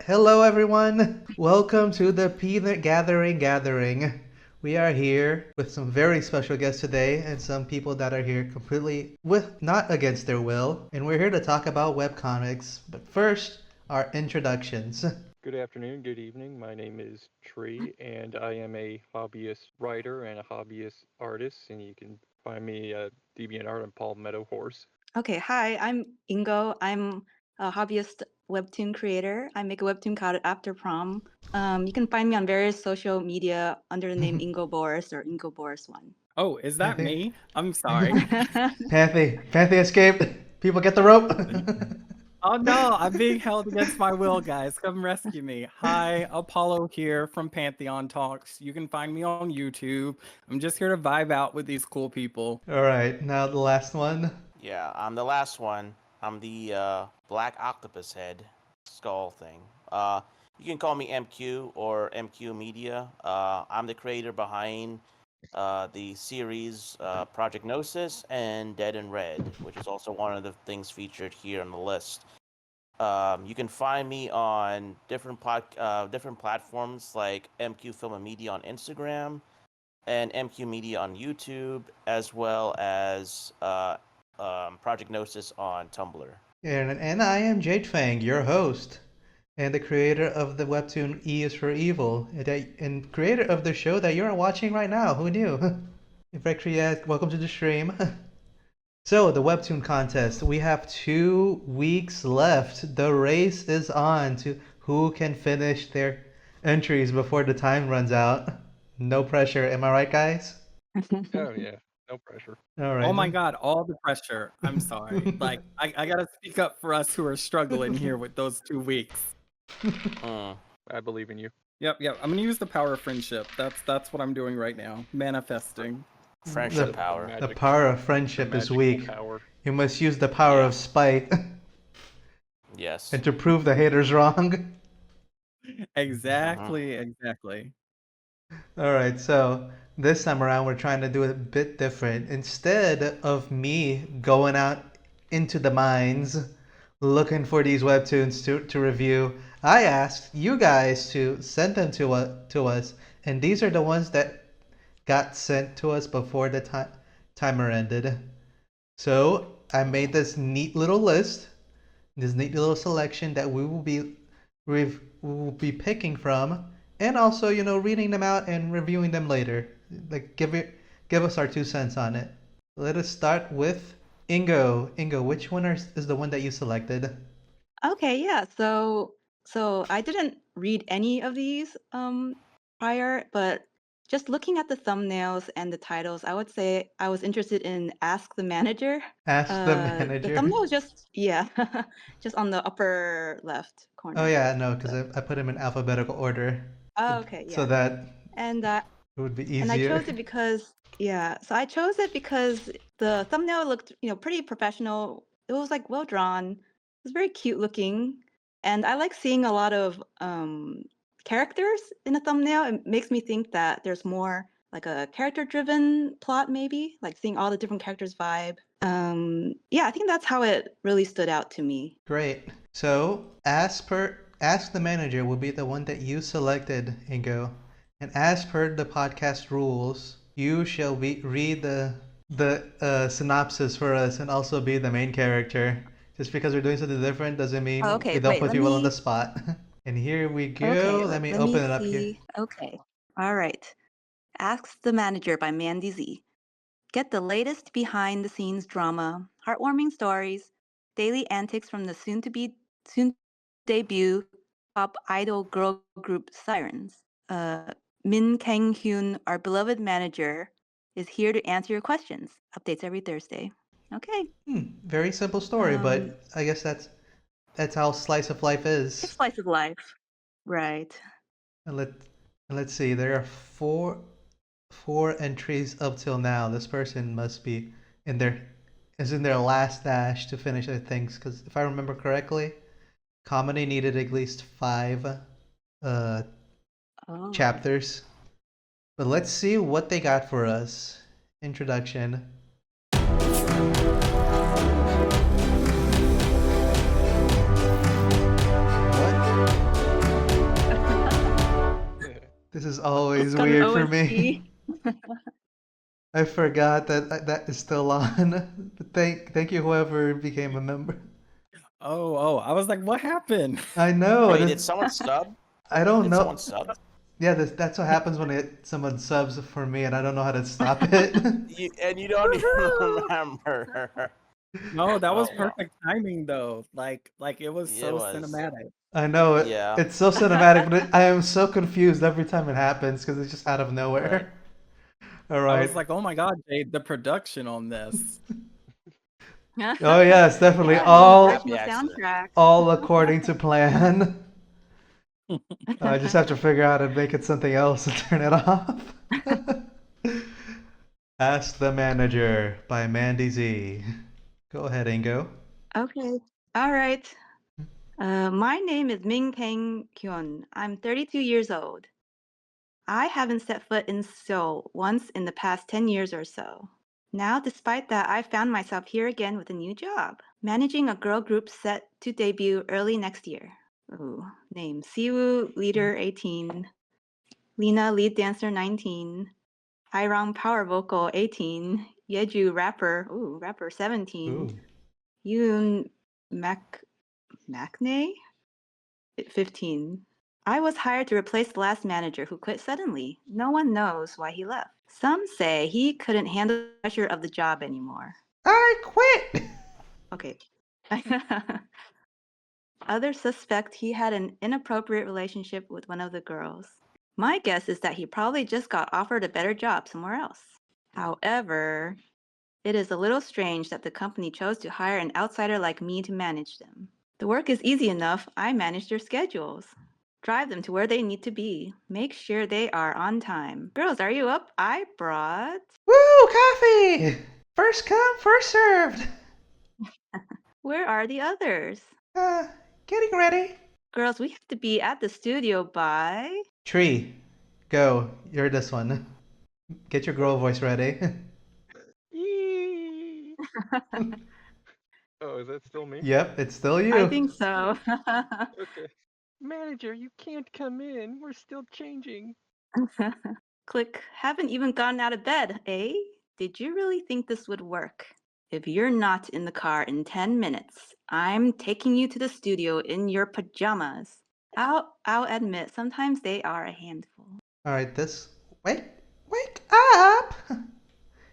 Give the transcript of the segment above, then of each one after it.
Hello, everyone. Welcome to the Peanut Gathering. We are here with some very special guests today and some people that are here completely not against their will. And we're here to talk about webcomics. But first, our introductions. Good afternoon, good evening. My name is Tree, and I am a hobbyist writer and a hobbyist artist. And you can find me at DeviantArt and Palmetto Horse. Okay, hi, I'm Ingo. I'm a hobbyist webtoon creator. I make a webtoon called After Prom. You can find me on various social media under the name Ingo Boris or Ingo Boris1. Oh, is that Panthy? me? I'm sorry. Panthy escaped. People get the rope. Oh no, I'm being held against my will, guys. Come rescue me. Hi, Apollo here from Pantheon Talks. You can find me on YouTube. I'm just here to vibe out with these cool people. All right, now the last one. Yeah, I'm the last one. I'm the black octopus head skull thing. You can call me MQ or MQ Media. I'm the creator behind the series ProjectGnosis and Dead in Red, which is also one of the things featured here on the list. You can find me on different platforms like MQ Film and Media on Instagram and MQ Media on YouTube, as well as ProjectGnosis on Tumblr. And I am Jade Fang, your host, and the creator of the webtoon E is for Evil, and creator of the show that you're watching right now. Who knew? In fact, welcome to the stream. So, the webtoon contest. We have 2 weeks left. The race is on to who can finish their entries before the time runs out. No pressure. Am I right, guys? Oh, yeah, no pressure. All right. Oh my god, all the pressure. I'm sorry. Like, I gotta speak up for us who are struggling here with those 2 weeks. I believe in you. Yep. I'm gonna use the power of friendship. That's what I'm doing right now. Manifesting. Friendship power. The power of friendship is weak. Power. You must use the power of spite. Yes. And to prove the haters wrong. Exactly. All right, so this time around we're trying to do it a bit different. Instead of me going out into the mines looking for these webtoons to review, I asked you guys to send them to us, and these are the ones that got sent to us before the timer ended. So I made this neat little list, this neat little selection that we will be picking from, and also reading them out and reviewing them later. Like give us our 2 cents on it. Let us start with Ingo. Ingo, which one is the one that you selected? Okay, yeah. So I didn't read any of these prior, but just looking at the thumbnails and the titles, I would say I was interested in Ask the Manager. Ask the Manager. The thumbnail was just on the upper left corner. Oh yeah, no, because I put them in alphabetical order. Oh, okay, yeah. So that And it would be easier. And I chose it because the thumbnail looked, pretty professional. It was like well drawn. It was very cute looking, and I like seeing a lot of characters in a thumbnail. It makes me think that there's more like a character-driven plot, maybe like seeing all the different characters vibe. Yeah, I think that's how it really stood out to me. Great. So Ask the Manager will be the one that you selected, Ingo. And as per the podcast rules, you shall read the synopsis for us and also be the main character. Just because we're doing something different doesn't mean we don't put people on the spot. And here we go. Okay, let me open it up here. Okay. All right. Ask the Manager by Mandy Z. Get the latest behind-the-scenes drama, heartwarming stories, daily antics from the soon debut pop idol girl group Sirens. Min Kang-hyun, our beloved manager, is here to answer your questions. Updates every Thursday. Okay. Very simple story, but I guess that's how slice of life is. It's slice of life, right? And let's see. There are four entries up till now. This person must be in their last dash to finish their things. Because if I remember correctly, comedy needed at least 5 chapters. But let's see what they got for us. Introduction. What always Got an weird for me. OST. I forgot that is still on. But thank you whoever became a member. Oh, I was like, what happened? I know. Wait, did someone sub? I don't Did know. someone sub? Yeah, that's what happens when someone subs for me and I don't know how to stop it. You don't even remember. No, that was Oh, wow. perfect timing though. Like it was It so was. cinematic. I know Yeah. it's so cinematic, but I am so confused every time it happens because it's just out of nowhere. All I right. was like, oh my god, Jade, the production on this. Oh yes, definitely Yeah, all original Happy accident. soundtrack. all according to plan. I just have to figure out how to make it something else and turn it off. Ask the Manager by Mandy Z. Go ahead, Ingo. Okay. All right. My name is Ming Peng Kyun. I'm 32 years old. I haven't set foot in Seoul once in the past 10 years or so. Now, despite that, I found myself here again with a new job, managing a girl group set to debut early next year. Ooh, name Siwoo, leader 18, Lena, lead dancer 19, Hairang, power vocal 18, Yeju, rapper 17, Yoon, Maknae 15. I was hired to replace the last manager who quit suddenly. No one knows why he left. Some say he couldn't handle the pressure of the job anymore. I quit! Okay. Others suspect he had an inappropriate relationship with one of the girls. My guess is that he probably just got offered a better job somewhere else. However, it is a little strange that the company chose to hire an outsider like me to manage them. The work is easy enough. I manage their schedules. Drive them to where they need to be. Make sure they are on time. Girls, are you up? I brought... Woo, coffee! First come, first served. Where are the others? Getting ready. Girls, we have to be at the studio by... Tree, go. You're this one. Get your girl voice ready. Yee! Oh, is that still me? Yep, it's still you. I think so. Okay. Manager, you can't come in. We're still changing. Click. Haven't even gotten out of bed, eh? Did you really think this would work? If you're not in the car in 10 minutes, I'm taking you to the studio in your pajamas. I'll admit, sometimes they are a handful. All right, wake up!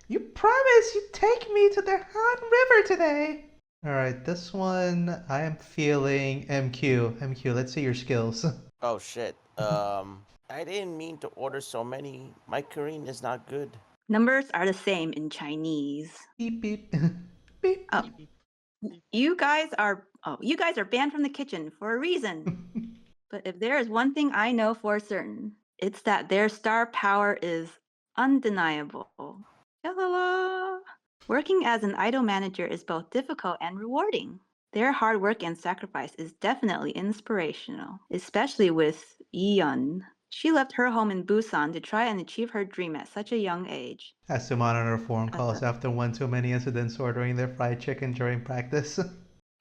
You promised you'd take me to the hot river today. All right, this one I am feeling MQ. MQ, let's see your skills. Oh shit. I didn't mean to order so many. My Korean is not good. Numbers are the same in Chinese. Beep beep. Beep. Oh, you guys are banned from the kitchen for a reason. But if there is one thing I know for certain, it's that their star power is undeniable. Ta-la-la. Working as an idol manager is both difficult and rewarding. Their hard work and sacrifice is definitely inspirational, especially with Yeon. She left her home in Busan to try and achieve her dream at such a young age. Has to monitor phone calls after one too many incidents ordering their fried chicken during practice.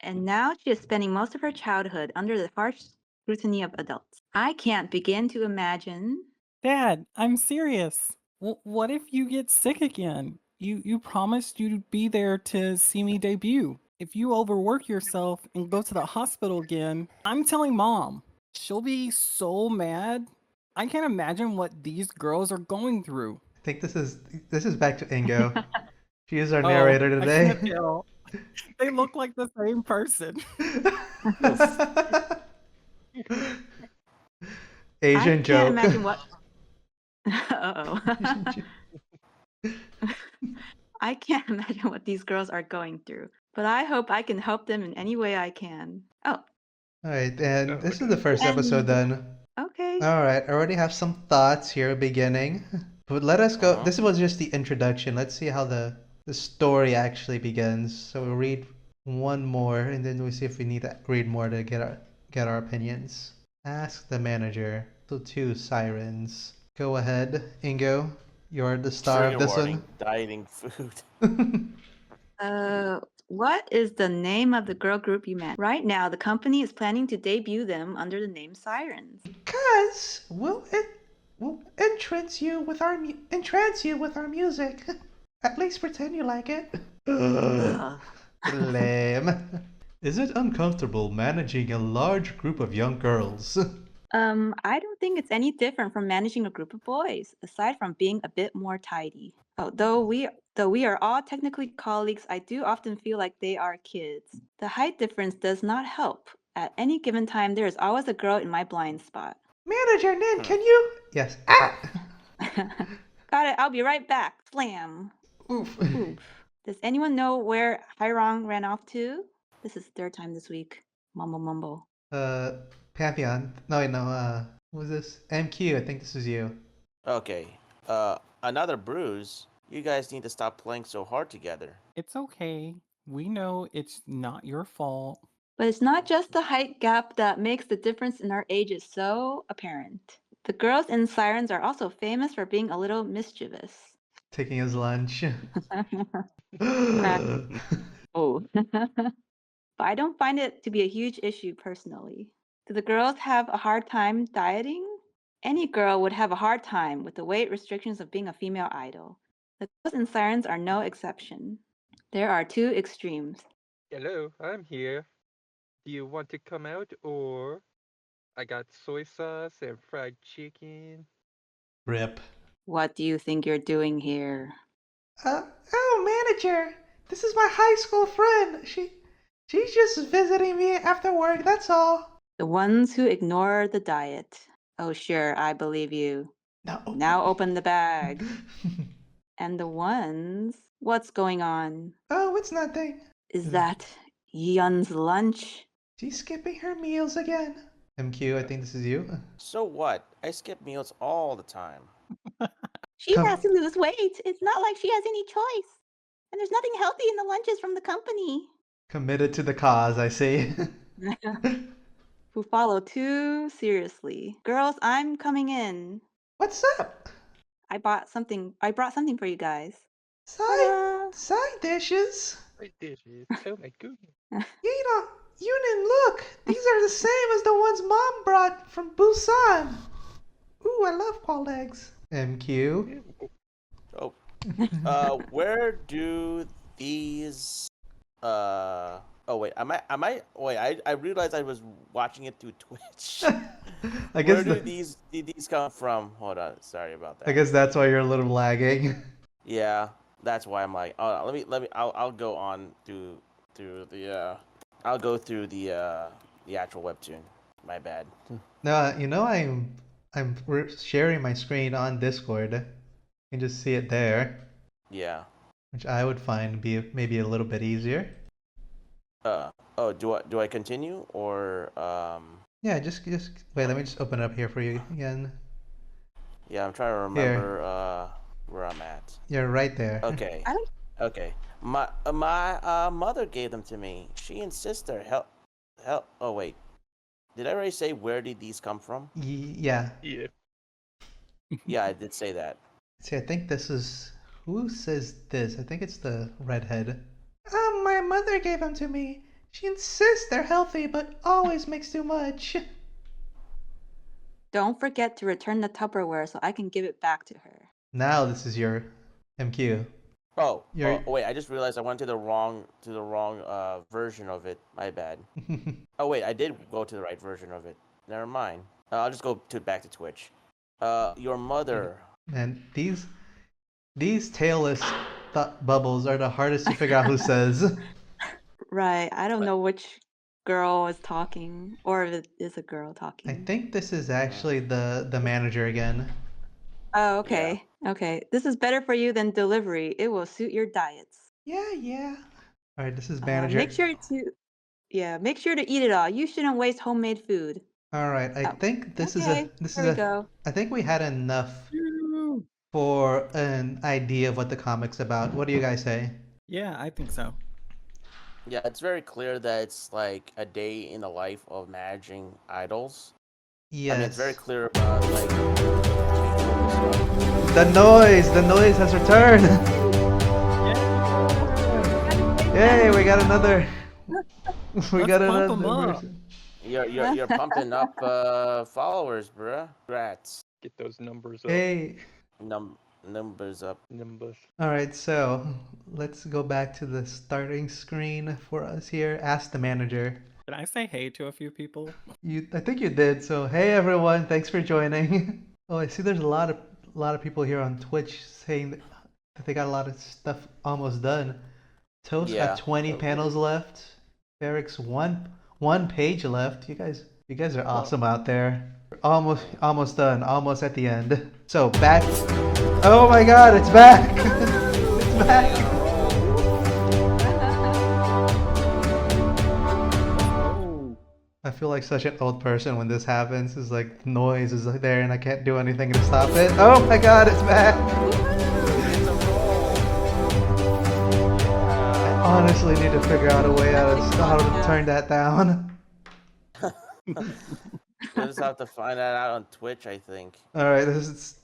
And now she is spending most of her childhood under the harsh scrutiny of adults. I can't begin to imagine. Dad, I'm serious. What if you get sick again? You promised you'd be there to see me debut. If you overwork yourself and go to the hospital again, I'm telling Mom. She'll be so mad. I can't imagine what these girls are going through. I think this is back to Ingo. She is our Oh, narrator I today. can't tell. They look like the same person. Asian I joke. can't imagine what. Uh-oh. I can't imagine what these girls are going through, but I hope I can help them in any way I can. Oh, All right, and Oh, this is okay. the first episode done. okay. All right, I already have some thoughts here beginning. But let us go. Uh-huh. This was just the introduction. Let's see how the story actually begins. So we'll read one more and then we'll see if we need to read more to get our opinions. Ask the Manager. So 2 sirens. Go ahead, Ingo. You're the star Trigger of this warning, dieting food. one. What is the name of the girl group you met? Right now, the company is planning to debut them under the name Sirens. Because, will it We'll entrance you with our music. At least pretend you like it. Ugh. Lame. Is it uncomfortable managing a large group of young girls? I don't think it's any different from managing a group of boys, aside from being a bit more tidy. Oh, though we are all technically colleagues, I do often feel like they are kids. The height difference does not help. At any given time, there is always a girl in my blind spot. Manager Nin, can you? Yes. Ah! Got it. I'll be right back. Slam. Oof. Oof. Does anyone know where Hyrong ran off to? This is third time this week. Mumble mumble. Pantheon. No, who was this? MQ, I think this is you. Okay. Another bruise. You guys need to stop playing so hard together. It's okay. We know it's not your fault. But it's not just the height gap that makes the difference in our ages so apparent. The girls in Sirens are also famous for being a little mischievous. Taking his lunch. Oh. But I don't find it to be a huge issue personally. Do the girls have a hard time dieting? Any girl would have a hard time with the weight restrictions of being a female idol. The girls in Sirens are no exception. There are two extremes. Hello, I'm here. Do you want to come out or I got soy sauce and fried chicken? Rip. What do you think you're doing here? Manager, this is my high school friend. She's just visiting me after work, that's all. The ones who ignore the diet. Oh, sure, I believe you. No. Now open the bag. And the ones. What's going on? Oh, it's nothing. Is that Yun's lunch? She's skipping her meals again. MQ, I think this is you. So what? I skip meals all the time. She Come- has to lose weight. It's not like she has any choice. And there's nothing healthy in the lunches from the company. Committed to the cause, I see. Who follow too seriously. Girls, I'm coming in. What's up? I brought something for you guys. Side dishes? Fried dishes. Oh my goodness. You didn't look. These are the same as the ones Mom brought from Busan. Ooh, I love quail eggs. MQ. Oh. Where do these oh wait, I realized I was watching it through Twitch. I guess Where do these come from? Hold on, sorry about that. I guess that's why you're a little lagging. Yeah, that's why I'm like, oh, I'll go on through the I'll go through the actual webtoon. My bad. No, we're sharing my screen on Discord. You can just see it there, Yeah. which I would find be maybe a little bit easier. Oh, do I continue or Yeah, just wait. Let me just open it up here for you again. Yeah, I'm trying to remember where I'm at. You're right there. Okay. Okay. My mother gave them to me. She and sister help. Oh wait, did I already say where did these come from? Yeah. Yeah. Yeah, I did say that. See, I think this is who says this? I think it's the redhead. My mother gave them to me. She insists they're healthy, but always makes too much. Don't forget to return the Tupperware so I can give it back to her. Now this is your MQ. Oh, wait, I just realized I went to the wrong version of it. My bad. Oh wait, I did go to the right version of it. Never mind. I'll just go back to Twitch. Your mother. Man, these tailless bubbles are the hardest to figure out who says. Right. I don't know which girl is talking, or if it is a girl talking. I think this is actually the manager again. Oh, okay. Okay. This is better for you than delivery. It will suit your diets. Yeah. All right, this is manager. Make sure to eat it all. You shouldn't waste homemade food. All right, I think this is Okay, there we go. I think we had enough for an idea of what the comic's about. What do you guys say? Yeah, I think so. Yeah, it's very clear that it's like a day in the life of managing idols. Yes. I mean, it's very clear about like. The noise has returned. Yay, we got another. We got another person. You're pumping up followers, bruh. Congrats. Get those numbers up. Hey. Numbers up. Nimbus. All right, so let's go back to the starting screen for us here. Ask the manager. Did I say hey to a few people? I think you did. So hey everyone, thanks for joining. Oh, I see. There's a lot of people here on Twitch saying that they got a lot of stuff almost done. Toast got 20 panels left. Eric's one page left. You guys are awesome out there. Almost done. Almost at the end. So back. Oh my God! It's back. It's back. Oh, I feel like such an old person when this happens. It's like noise is there and I can't do anything to stop it. Oh my God! It's back. I honestly need to figure out a way how to turn that down. We'll just have to find that out on Twitch, I think. All right, this is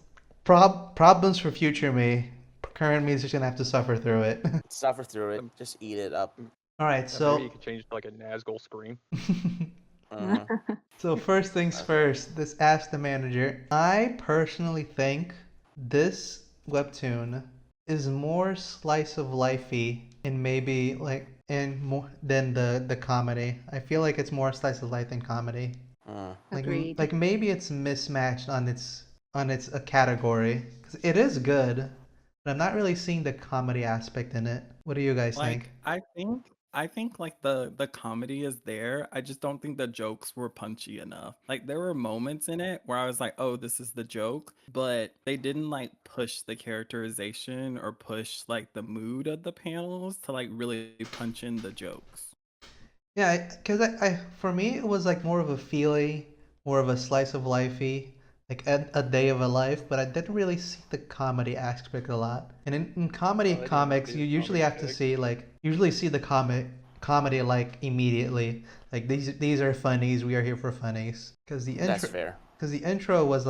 problems for future me. Current me is just gonna have to suffer through it. Suffer through it. Just eat it up. All right, Maybe so you could change it to like a Nazgul scream. so first things first. This Ask the Manager. I personally think this webtoon is more slice of lifey and maybe and more than the comedy. I feel like it's more slice of life than comedy. Agreed. Like maybe it's mismatched on its a category because it is good, but I'm not really seeing the comedy aspect in it. What do you guys think? I think like the comedy is there. I just don't think the jokes were punchy enough. Like there were moments in it where I was like, "Oh, this is the joke," but they didn't like push the characterization or push like the mood of the panels to like really punch in the jokes. Yeah, because I for me it was like more of a feeling, more of a slice of lifey, like a day of a life, but I didn't really see the comedy aspect a lot. And in comedy I didn't comics, see you the usually comedy have to aspect. see the comedy like immediately. Like these are funnies. We are here for funnies. Because That's fair. the intro was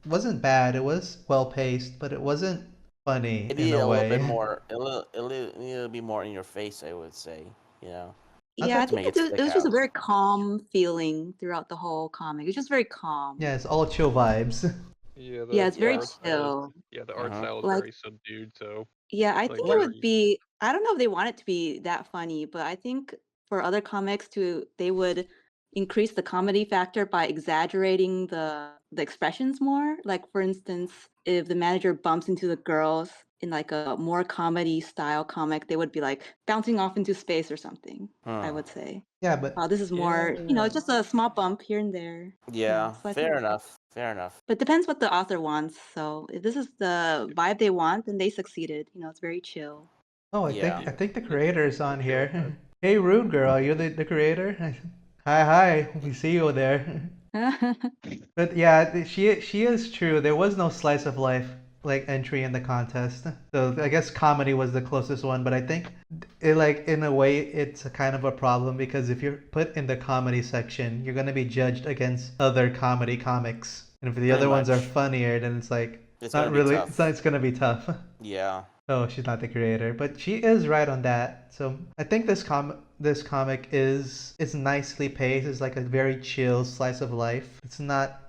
wasn't bad. It was well paced, but it wasn't funny It in needed a a little bit way. more. It needed to be more in your face, I would say. You know, Yeah, I to think make it it stick was just a out. very calm feeling throughout the whole comic. It's just very calm. Yeah, it's all chill vibes. Yeah, Yeah, it's the very art style. chill. The art style is Like, very subdued. So yeah, I like think it would very. be, I don't know if they want it to be that funny, but I think for other comics they would increase the comedy factor by exaggerating the expressions more. Like for instance, if the manager bumps into the girls in like a more comedy style comic, they would be like bouncing off into space or something, I would say. Yeah, but This is more, Yeah. just a small bump here and there. Yeah, So I think, fair enough. Fair enough. but depends what the author wants. So if this is the vibe they want, then they succeeded. It's very chill. oh, Yeah. I think the Yeah, creator is the on chill here. vibe. Hey, Rude Girl, you're the creator? Hi, we see you there. But yeah, she is true. There was no slice of life like entry in the contest. So I guess comedy was the closest one, but I think it like in a way it's a kind of a problem because if you're put in the comedy section, you're gonna be judged against other comedy comics. And if the Pretty other ones are much. funnier, then it's like It's not gonna be really tough. it's gonna be tough. Yeah. Oh, she's not the creator, but she is right on that. So I think this comic is nicely paced. It's like a very chill slice of life. It's not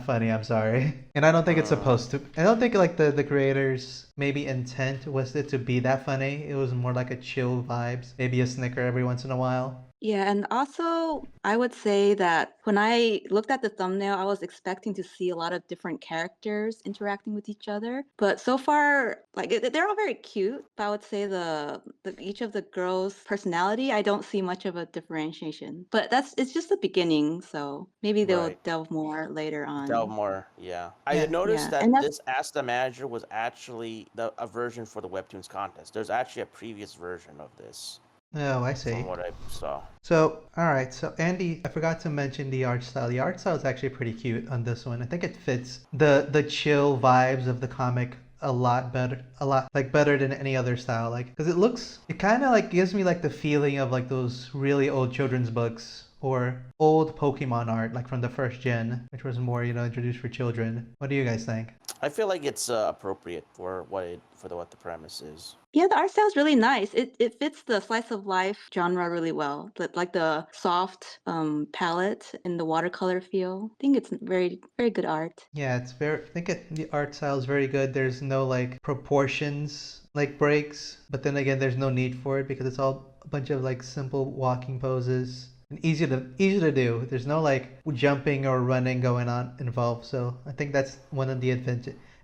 funny. I'm sorry, and I don't think it's supposed to. I don't think like the creators maybe intent was it to be that funny. It was more like a chill vibes, maybe a snicker every once in a while. Yeah, and also I would say that when I looked at the thumbnail, I was expecting to see a lot of different characters interacting with each other. But so far, like they're all very cute. But I would say the each of the girls' personality, I don't see much of a differentiation. But it's just the beginning, so maybe they'll Right. delve more later Delve on. more. Yeah. I Yeah. had noticed Yeah, that and that's this Ask the Manager was actually a version for the Webtoons contest. There's actually a previous version of this, Oh, I from see. what I saw. So, all right. So, Andy, I forgot to mention the art style. The art style is actually pretty cute on this one. I think it fits the chill vibes of the comic a lot better, better than any other style. Like, because it kind of like gives me like the feeling of like those really old children's books or old Pokemon art, like from the first gen, which was more introduced for children. What do you guys think? I feel like it's appropriate for what the premise is. Yeah, the art style's really nice. It fits the slice of life genre really well. Like the soft palette and the watercolor feel. I think it's very very good art. Yeah, it's very. I think the art style is very good. There's no like proportions like breaks, but then again, there's no need for it because it's all a bunch of like simple walking poses and easy to do. There's no like jumping or running going on involved. So I think that's one of the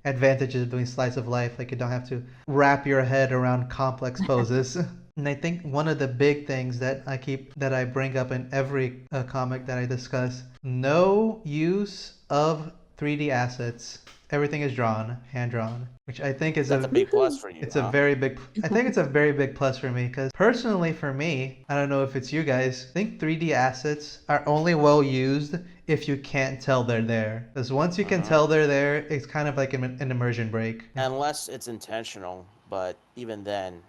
advantages of doing slice of life. Like you don't have to wrap your head around complex poses. And I think one of the big things that I bring up in every comic that I discuss, no use of 3D assets. Everything is drawn, hand drawn, which I think is That's a big plus for you. it's a very big. I think it's a very big plus for me because personally, for me, I don't know if it's you guys. I think 3D assets are only well used if you can't tell they're there. Because once you can tell they're there, it's kind of like an immersion break. Unless it's intentional, but even then,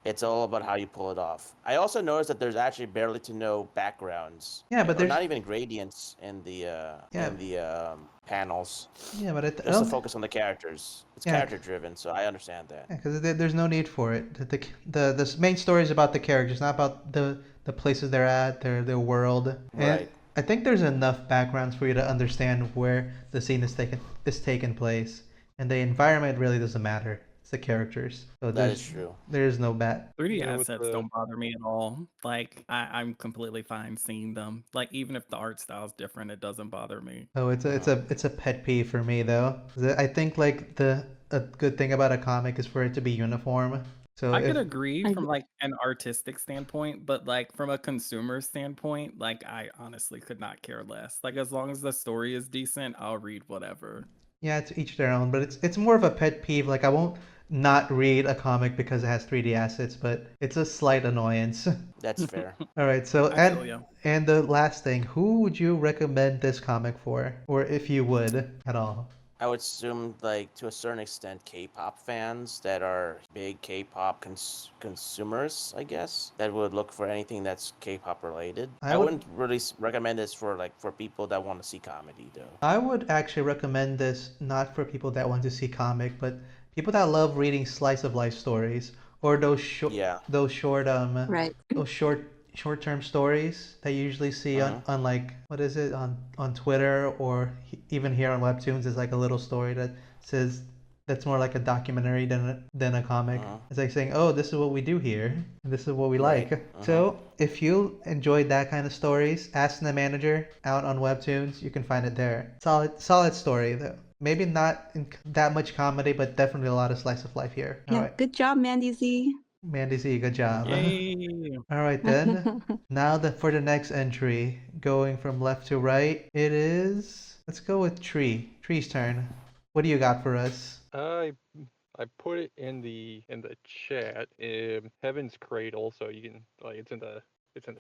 it's all about how you pull it off. I also noticed that there's actually barely to no backgrounds. Yeah, but or there's not even gradients in the panels. Yeah, but Just to focus on the characters. It's character driven, so I understand that. Yeah, because there's no need for it. The main story is about the characters, not about the places they're at, their world. And Right. I think there's enough backgrounds for you to understand where the scene is taken place, and the environment really doesn't matter. It's the characters. So That is true. there is no bat. 3D Yeah, with assets the- don't bother me at all. Like I'm completely fine seeing them. Like even if the art style's different, it doesn't bother me. Oh, it's a pet peeve for me though. I think like a good thing about a comic is for it to be uniform. So I if, could agree I- from like an artistic standpoint, but like from a consumer standpoint, like I honestly could not care less. Like as long as the story is decent, I'll read whatever. Yeah, it's each their own, but it's more of a pet peeve. Like I won't not read a comic because it has 3D assets, but it's a slight annoyance. That's fair. All right, so I feel ya. and the last thing, who would you recommend this comic for, or if you would at all? I would assume, like, to a certain extent, K-pop fans that are big K-pop consumers, I guess, that would look for anything that's K-pop related. I I would- wouldn't really recommend this for people that want to see comedy, though. I would actually recommend this not for people that want to see comic, but people that love reading slice of life stories or those short Yeah. Right. those short-term stories that you usually see on like what is it on Twitter or even here on Webtoons is like a little story that says that's more like a documentary than a comic. It's like saying, oh, this is what we do here, and this is what we Right. like. So if you enjoyed that kind of stories, Ask the Manager out on Webtoons, you can find it there. Solid story though. Maybe not in that much comedy, but definitely a lot of slice of life here. All Yeah, right, good job, Mandy Z. Mandy Z, good job. Yay. All right then. Now for the next entry, going from left to right, it is. Let's go with Tree. Tree's turn. What do you got for us? I put it in the chat. Heaven's Cradle, so you can like it's in the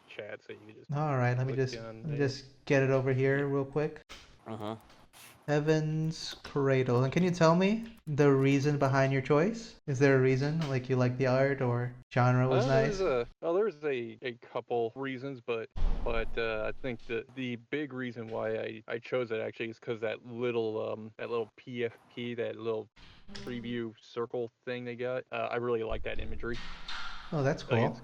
chat, so you can just. All right, let me click just on let me there. just get it over here real quick. Uh-huh. Heaven's Cradle. And can you tell me the reason behind your choice? Is there a reason? Like you like the art or genre was nice? There's a couple reasons, but I think the big reason why I chose it actually is because that little PFP, that little preview circle thing they got. I really like that imagery. Oh, that's Like cool. it's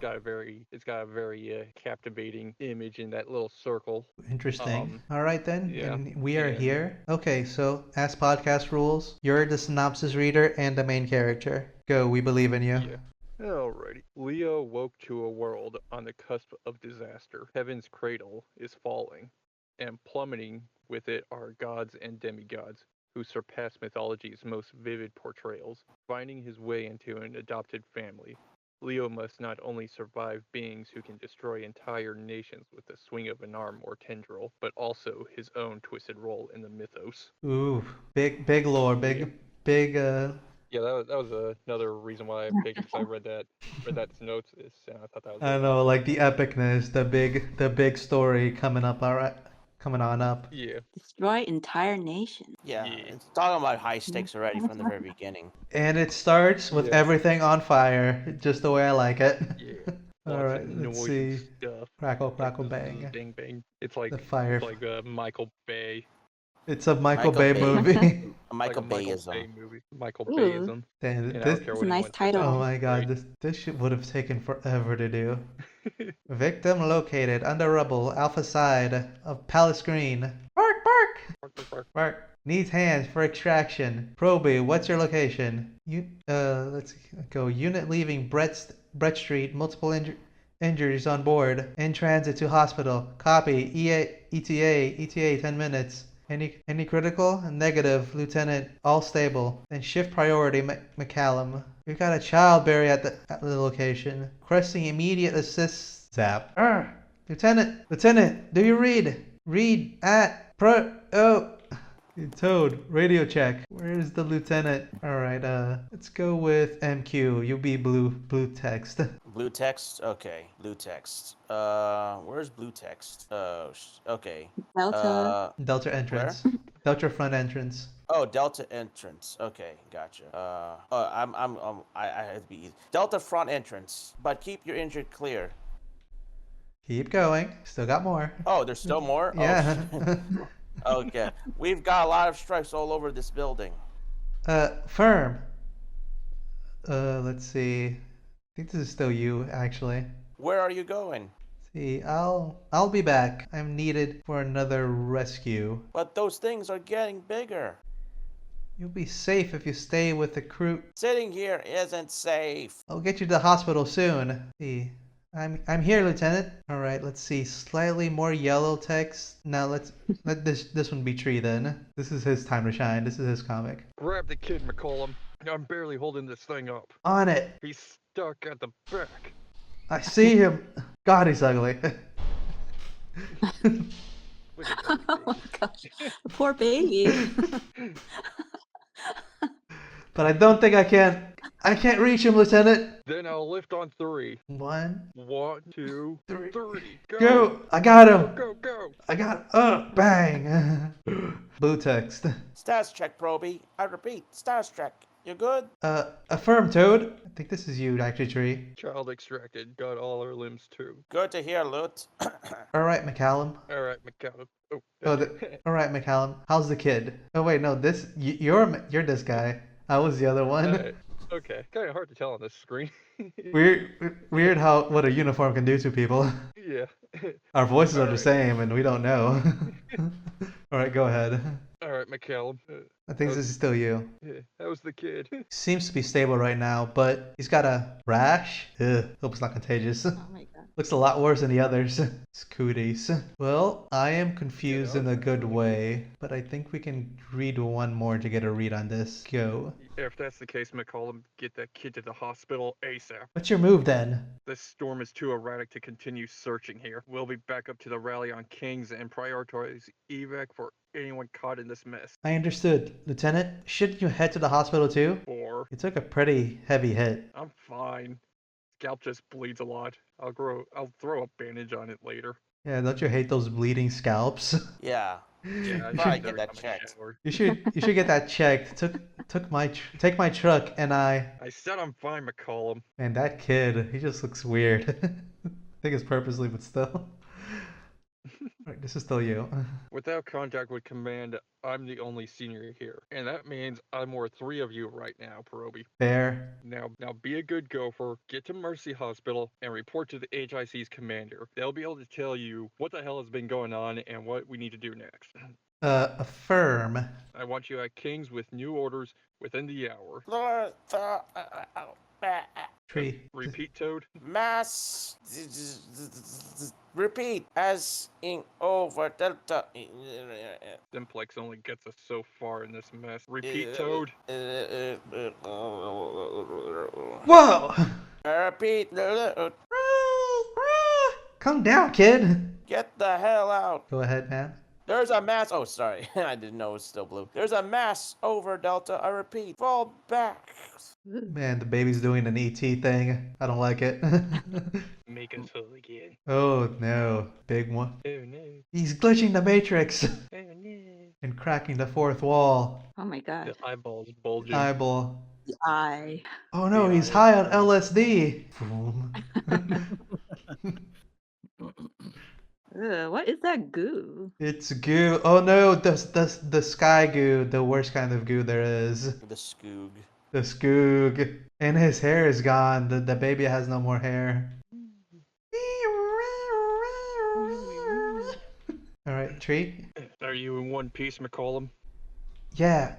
got a very captivating image in that little circle. Interesting. All right then. yeah, And we are yeah. here. Okay, so as podcast rules, you're the synopsis reader and the main character. Go, we believe in you. Yeah. Alrighty. Leo woke to a world on the cusp of disaster. Heaven's cradle is falling, and plummeting with it are gods and demigods who surpass mythology's most vivid portrayals. Finding his way into an adopted family, Leo must not only survive beings who can destroy entire nations with the swing of an arm or tendril, but also his own twisted role in the mythos. Ooh, big lore, big. Yeah, that was another reason why I picked it, because I read that synopsis and I thought that was. I know, like the epicness, the big story coming up. All right, coming on up. Yeah. Destroy entire nation. Yeah. Yeah. It's talking about high stakes already from the very beginning. And it starts with Yeah. everything on fire, just the way I like it. Yeah. All Lots right, of let's noise see. and stuff. Crackle, crackle, bang. Bang, bang. It's like The fire. Michael Bay. It's a Michael Michael Bay Bay. movie. Michael Like a Michael Bayism. Bay movie. Michael Ooh. Bayism. Damn, And I this. don't care That's what a nice anyone says. title. Oh my god, Great. this shit would have taken forever to do. Victim located under rubble, alpha side of Palace Green. Bark, bark! Bark, bark, bark. Bark. Needs hands for extraction. Proby, what's your location? Let's go. Unit leaving Brett Street. Multiple injuries on board. In transit to hospital. Copy. ETA 10 minutes. Any critical? Negative, Lieutenant. All stable. Then shift priority, McCallum. We've got a child buried at the location. Requesting immediate assist. Zap. Lieutenant, do you read? Read at Toad, radio check. Where's the lieutenant? Alright, let's go with MQ. You'll be blue text. Blue text. Okay, blue text. Where's blue text? Okay. Delta. Delta entrance. Delta front entrance. Oh, Delta entrance. Okay, gotcha. I have to be easy. Delta front entrance, but keep your injured clear. Keep going. Still got more. Oh, there's still more? Yeah. Oh, okay. We've got a lot of strikes all over this building. Firm. Let's see. I think this is still you, actually. Where are you going? See, I'll be back. I'm needed for another rescue. But those things are getting bigger. You'll be safe if you stay with the crew. Sitting here isn't safe. I'll get you to the hospital soon. See, I'm here, Lieutenant. All right, let's see. Slightly more yellow text. Now let this one be Tree then. This is his time to shine. This is his comic. Grab the kid, McCollum. I'm barely holding this thing up. On it. He's stuck at the back. I see him. God, he's ugly. Look at that Oh my face. gosh. Poor baby. But I don't think I can. I can't reach him, Lieutenant. Then I'll lift on 3. 1, 1, 2, 3. 3. Go! I got him. Go. I got bang. Blue text. Status check, Proby. I repeat, status check. You good? Affirm, Toad. I think this is you, actually, Tree. Child extracted. Got all our limbs too. Good to hear, Loot. All right, McCallum. All right, McCallum. Oh, All right, McCallum. How's the kid? Oh wait, no. You're this guy. I was the other one. Okay. Kind of hard to tell on this screen. Weird how what a uniform can do to people. Yeah. Our voices are the Alright. same, and we don't know. All right, go ahead. All right, McCallum. I think this is still you. Yeah, how's the kid? Seems to be stable right now, but he's got a rash. Ugh, hope it's not contagious. Oh my god. Looks a lot worse than the others. It's cooties. Well, I am confused in a good way, but I think we can read one more to get a read on this. Go. If that's the case, McCollum, get that kid to the hospital ASAP. What's your move then? This storm is too erratic to continue searching here. We'll be back up to the rally on Kings and prioritize evac for anyone caught in this mess. I understood. Lieutenant, shouldn't you head to the hospital too? Or You took a pretty heavy hit. I'm fine. Scalp just bleeds a lot. I'll throw a bandage on it later. Yeah, don't you hate those bleeding scalps? Yeah. Yeah, I Probably should get that every time I checked. shower. You should get that checked. Take my truck and I said I'm fine, McCollum. man, that kid, he just looks weird. I think it's purposely, but still. Right, this is still you. Without contact with command, I'm the only senior here. And that means I'm worth 3 of you right now, Perobi. Fair. Now be a good gopher, get to Mercy Hospital, and report to the HIC's commander. They'll be able to tell you what the hell has been going on and what we need to do next. Affirm. I want you at King's with new orders within the hour. Tree. Repeat, Toad. Mass. Repeat. As in over Delta. Simplex only gets us so far in this mess. Repeat, Toad. Whoa! Repeat. Calm down, kid. Get the hell out. Go ahead, man. There's a mass. Oh, sorry. I didn't know it was still blue. There's a mass over Delta. I repeat. Fall back. Man, the baby's doing an ET thing. I don't like it. Make us whole again. Oh no, big one. Oh no. He's glitching the matrix Oh no. and cracking the fourth wall. Oh my god. The eyeballs bulging. Eyeball. The eye. Oh no, The he's eye. high on LSD. Boom. Ugh, what is that goo? It's goo. Oh no, the sky goo, the worst kind of goo there is. The Skoog. The skoog. And his hair is gone. The baby has no more hair. Alright, tree? Are you in one piece, McCollum? Yeah.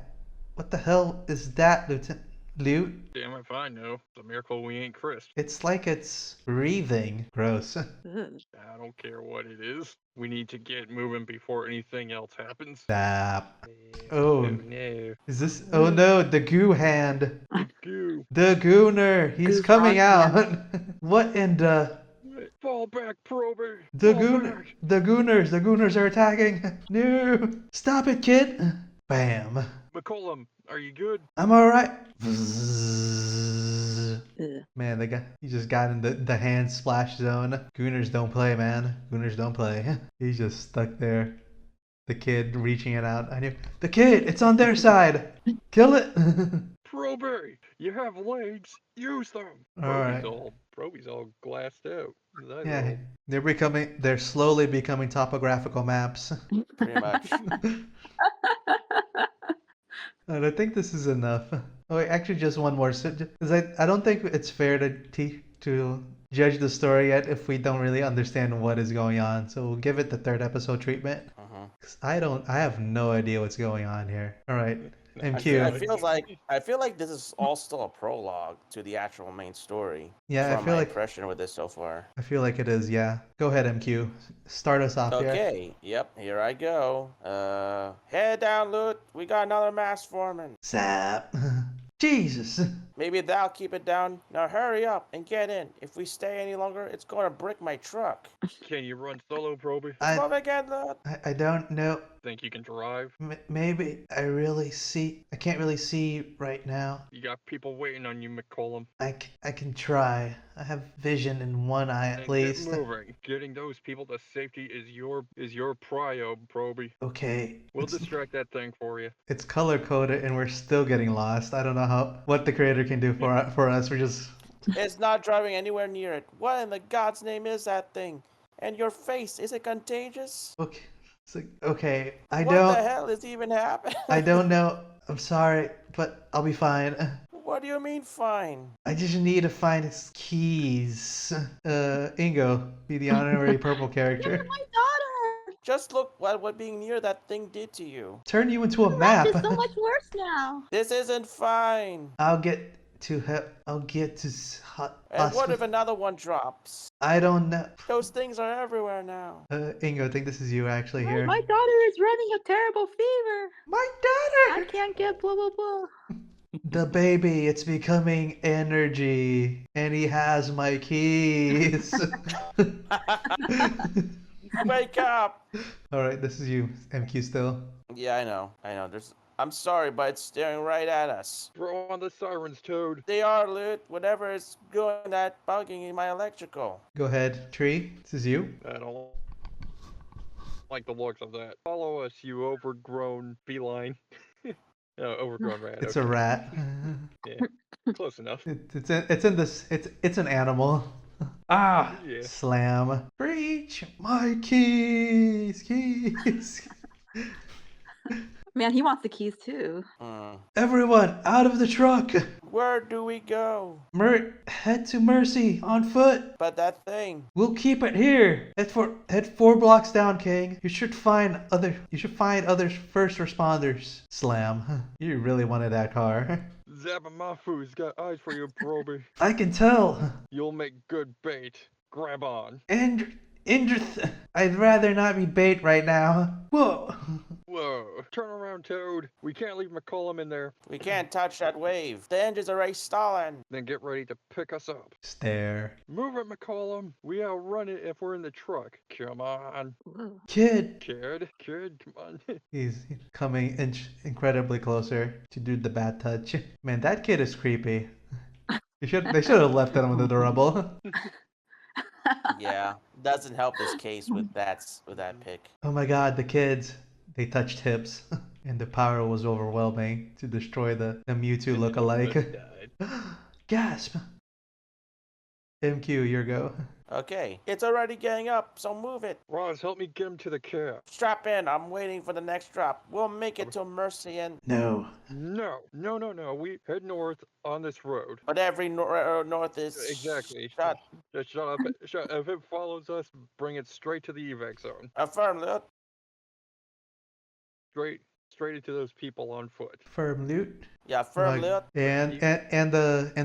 What the hell is that, Lieutenant? Loot? Damn if I know. It's a miracle we ain't Chris. It's like it's breathing. Gross. Ugh. I don't care what it is. We need to get moving before anything else happens. Stop. Oh Oh. no. Is this? Oh no, the goo hand. The goo. The gooner. He's Goo coming frog out. What in the? Fall back, Proby. The Fall goon. back. The gooners are attacking. No. Stop it, kid. Bam. McCollum, are you good? I'm alright. Ugh. Man, the guy, he just got in the hand splash zone. Gooners don't play, man. Gooners don't play. He's just stuck there. The kid reaching it out. I knew. The kid! It's on their side! Kill it! Proby, you have legs. Use them. Alright. Proby's all glassed out. That's Yeah, all. they're slowly becoming topographical maps. Pretty much. And I think this is enough. Oh, wait, actually, just one more. Because I don't think it's fair to judge the story yet if we don't really understand what is going on. So we'll give it the third episode treatment. 'Cause I have no idea what's going on here. All right, MQ. I feel like this is all still a prologue to the actual main story. Yeah, from my impression with this so far. I feel like it is. Yeah. Go ahead, MQ. Start us off here. Okay, yep, here I go. Head down, Loot. We got another mass forming. Zap. Jesus. Maybe that'll keep it down. Now hurry up and get in. If we stay any longer, it's gonna brick my truck. Can you run solo, Proby? Move again, Loot. I don't know. Think you can drive? Maybe I can't really see right now. You got people waiting on you, McCollum. I can try. I have vision in one eye at Then least. Get moving. Getting those people to safety is your prio, Proby. Okay. We'll distract that thing for you. It's color coded and we're still getting lost. I don't know what the creator can do for us. We're just It's not driving anywhere near it. What in the God's name is that thing? And your face, is it contagious? okay. It's like, okay. What the hell is even happening? I don't know. I'm sorry, but I'll be fine. What do you mean fine? I just need to find his keys. Ingo, be the honorary purple character. My daughter! Just look what being near that thing did to you. Turn you into a map. It's so much worse now. This isn't fine. I'll get to And what if another one drops? I don't know. Those things are everywhere now. Ingo, I think this is you actually here. My daughter is running a terrible fever. My I daughter! can't get blah blah blah. The baby, it's becoming energy. And he has my keys. Wake up! Alright, this is you, MQ still. Yeah, I know. I'm sorry, but it's staring right at us. Throw on the sirens, Toad. They are, Loot. Whatever is doing that bugging in my electrical. Go ahead, Tree. This is you. I don't like the looks of that. Follow us, you overgrown feline. No, overgrown rat. It's okay. a rat. Yeah, close enough. It's an animal. Ah! Yeah. Slam. Preach my keys. Man, he wants the keys too. Everyone, out of the truck. Where do we go? Head to Mercy on foot. But that thing. We'll keep it here. Head 4 blocks down, King. You should find other first responders. Slam. You really wanted that car. Zabamafu's got eyes for you, Proby. I can tell. You'll make good bait. Grab on. I'd rather not be bait right now. Whoa. Whoa. Turn around, Toad. We can't leave McCollum in there. We can't touch that wave. The engine's already stalling. Then get ready to pick us up. Stare. Move it, McCollum. We outrun it if we're in the truck. Come on. Whoa. Kid. Kid, come on. He's coming incredibly closer to do the bad touch. Man, that kid is creepy. They should have left him under the rubble. Yeah, doesn't help this case with that pick. Oh my god, the kids. They touched hips. And the power was overwhelming to destroy the Mewtwo look-alike. Gasp! MQ, your go. Okay, it's already getting up, so move it. Roz, help me get him to the cab. Strap in, I'm waiting for the next drop. We'll make it to Mercy and... No. No. We head north on this road. But every north is... Exactly. Shut. Just shut up. If it follows us, bring it straight to the evac zone. Affirm, Lieutenant. Straight into those people on foot. Firm loot. Yeah, affirm, Like, Lieutenant. and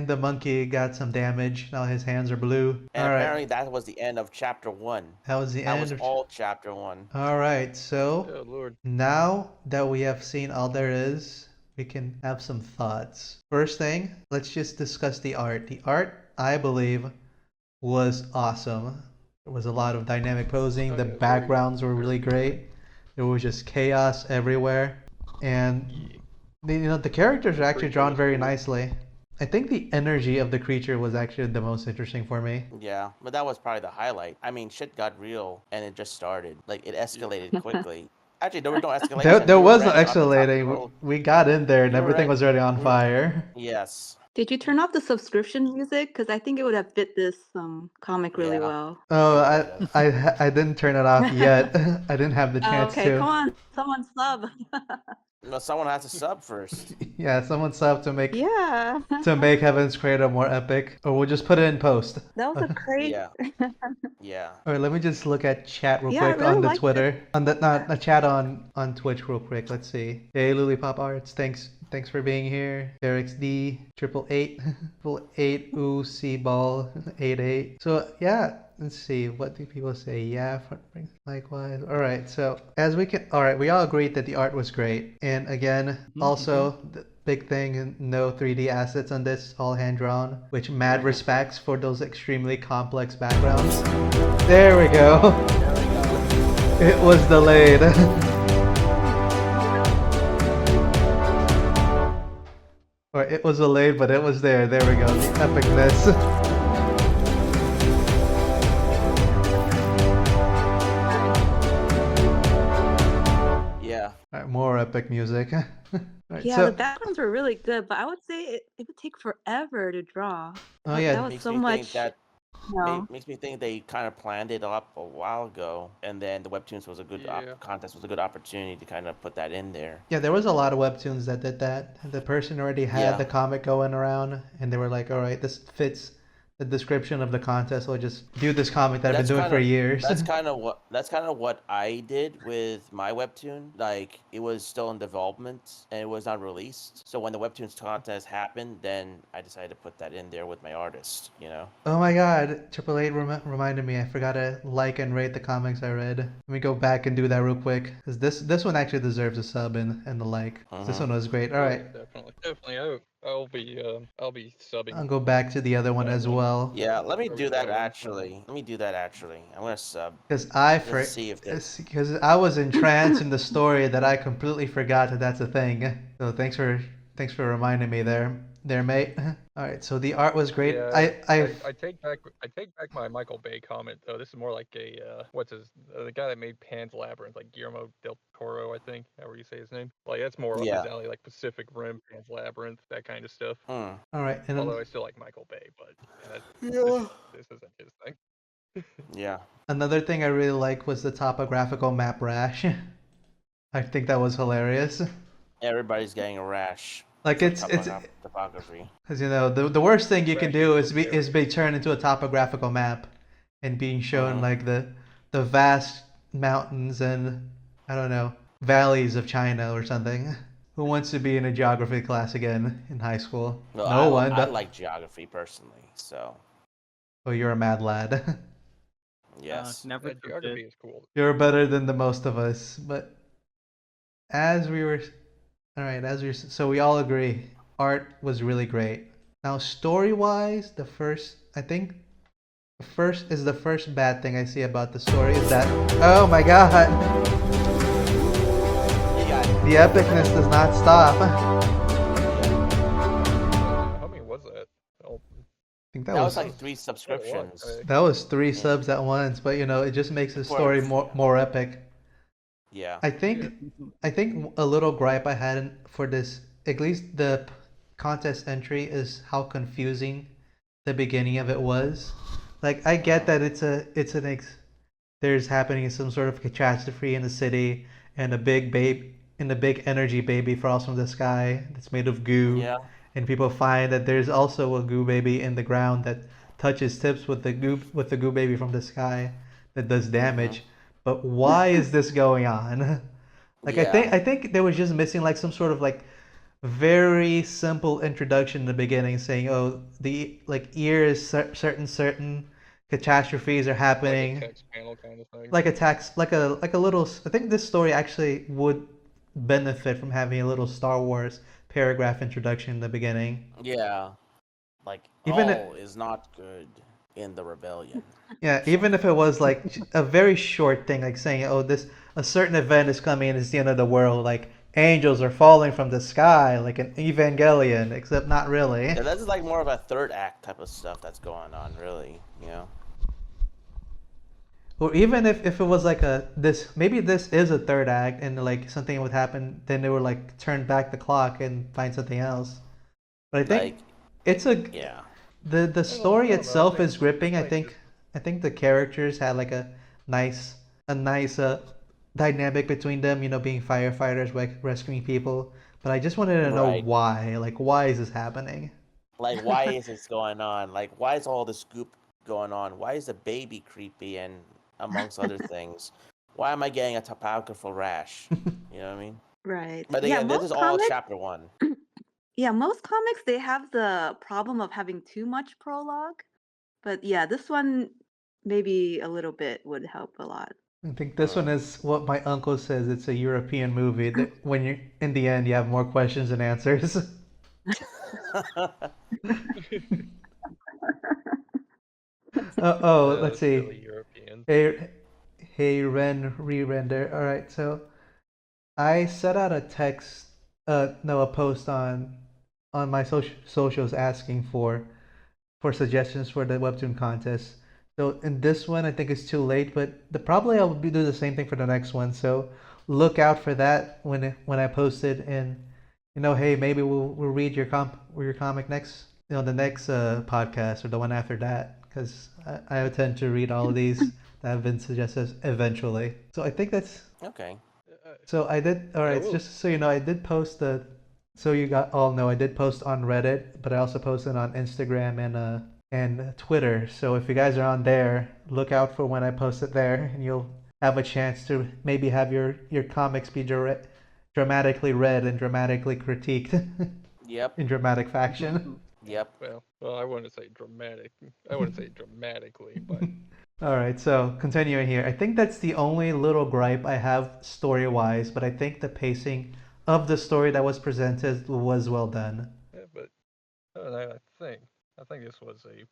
the monkey got some damage. Now his hands are blue. And All right. apparently that was the end of chapter 1. That was the That end. was of all chapter 1. All right. So Oh Lord. now that we have seen all there is, we can have some thoughts. First thing, let's just discuss the art. The art, I believe, was awesome. There was a lot of dynamic posing. Oh, The yeah, very backgrounds were good. really great. There was just chaos everywhere, and the characters are actually Creature drawn was very cool. nicely. I think the energy of the creature was actually the most interesting for me. Yeah, but that was probably the highlight. I mean, shit got real, and it just started. Like, it escalated quickly. Actually, there was no escalation. There We were was no already on the top escalating. road. We got in there and We were everything right- was already on we were- fire. Yes. Did you turn off the subscription music? Because I think it would have fit this comic really Yeah. well. Oh, Yeah. I didn't turn it off yet. I didn't have the Oh, chance okay, to. come on, someone sub. No, someone has to sub first. Yeah, someone subbed Yeah, to make Heaven's Cradle more epic, or we'll just put it in post. that was a great. Yeah. Yeah. All right, let me just look at chat real Yeah, I quick really on the liked it. Twitter, on the not a chat on Twitch real quick. Let's see. Hey, Lollipop Arts, thanks for being here. Eric's D, 888, ooh, C ball, 88. So yeah, let's see. What do people say? Yeah, likewise. All right. So all right, we all agreed that the art was great, and again, also the big thing, no 3D assets on this, all hand drawn. Which mad respects for those extremely complex backgrounds. There we go. It was delayed. Or it was delayed, but it was there. There we go. The epicness. Yeah. All right, more epic music. All right, Yeah, so, the backgrounds were really good, but I would say it would take forever to draw. oh Like, yeah, that was Makes so me much. think that No. makes me think they kind of planned it up a while ago, and then the webtoons was a good Yeah. contest was a good opportunity to kind of put that in there. yeah, there was a lot of webtoons that did that. The person already had Yeah. the comic going around, and they were like, "All right, this fits the description of the contest. We'll just do this comic that I've That's been doing for kinda- years." That's kind of what I did with my webtoon. Like, it was still in development and it was not released. So when the webtoons contest happened, then I decided to put that in there with my artist. You know. Oh my god, Triple Eight reminded me. I forgot to like and rate the comics I read. Let me go back and do that real quick, because this one actually deserves a sub and the like. This one was great. All right, Definitely. I'll be subbing. I'll go back to the other one as well. Yeah. Let me Or do that whatever. actually. I'm gonna sub. Because Let's see if there's. because I was entranced in the story that I completely forgot that that's a thing. So thanks for reminding me there, mate. All right, so the art was great. Yeah, I take back my Michael Bay comment though. This is more like a the guy that made Pan's Labyrinth, like Guillermo del Toro, I think. However you say his name. Like that's more up Yeah. his alley, like Pacific Rim, Pan's Labyrinth, that kind of stuff. All right, and Although I still like Michael Bay, but this isn't his thing. Yeah. another thing I really like was the topographical map rash. I think that was hilarious. Everybody's getting a rash. Like it's Topography. because the worst thing you can do is be turned into a topographical map, and being shown like the vast mountains and I don't know valleys of China or something. Who wants to be in a geography class again in high school? Well, No one. I like geography personally, so Oh, you're a mad lad. yes. Never Yeah, took geography it. is cool. You're better than the most of us. But as we were, all right, so we all agree, art was really great. Now, story-wise, the first bad thing I see about the story is that, oh my god, You got it. the epicness does not stop. I How many was that? Oh, think That was like 3 subscriptions. that was 3 subs at once, but it just makes the story more epic. Yeah. I think a little gripe I had for this, at least the contest entry, is how confusing the beginning of it was. Like I get that there's happening some sort of catastrophe in the city, and a big energy baby falls from the sky that's made of goo, Yeah. and people find that there's also a goo baby in the ground that touches tips with the goo baby from the sky that does damage. But why is this going on? Like Yeah. I think there was just missing like some sort of like very simple introduction in the beginning, saying, "Oh, the like years certain catastrophes are Like a happening." text panel kind of thing. Like a tax, like a little. I think this story actually would benefit from having a little Star Wars paragraph introduction in the beginning. Yeah. Like Even all is not good in the rebellion. Yeah, even if it was like a very short thing, like saying, "Oh, this a certain event is coming and it's the end of the world," like angels are falling from the sky, like an Evangelion, except not really. Yeah, this is like more of a third act type of stuff that's going on, really. Or even if it was like maybe this is a third act and like something would happen, then they would like turn back the clock and find something else. But I think Like, it's a yeah. the story I don't know. I itself think is gripping. it's like I think the characters had like a nice dynamic between them, you know, being firefighters rescuing people. But I just wanted to know Right. why. Like, why is this happening? Like, why is this going on? Like, why is all this goop going on? Why is the baby creepy and amongst other things? Why am I getting a topographical rash? You know what I mean? Right. But Yeah, again, this most is all comics. chapter 1. Yeah, most comics they have the problem of having too much prologue. But yeah, this one maybe a little bit would help a lot. I think this one is what my uncle says. It's a European movie that when you in the end you have more questions than answers. Let's that's really see. European. Hey, Ren, re-render. All right, so I set out a text, no, a post on my socials asking for suggestions for the webtoon contest. So in this one, I think it's too late, but probably I'll do the same thing for the next one. So look out for that when I post it, and you know, hey, maybe we'll read your comic next, you know, the next podcast or the one after that, because I tend to read all of these that have been suggested eventually. So I think that's Okay. so I did. All right, we'll- just so you know, I did post the. So you got all know I did post on Reddit, but I also posted on Instagram and Twitter. So if you guys are on there, look out for when I post it there, and you'll have a chance to maybe have your comics be dramatically read and dramatically critiqued Yep. in dramatic fashion. Yep. Well, I wouldn't say dramatic. I wouldn't say dramatically, but All right, so continuing here, I think that's the only little gripe I have story-wise, but I think the pacing of the story that was presented was well done. yeah, but I think this was a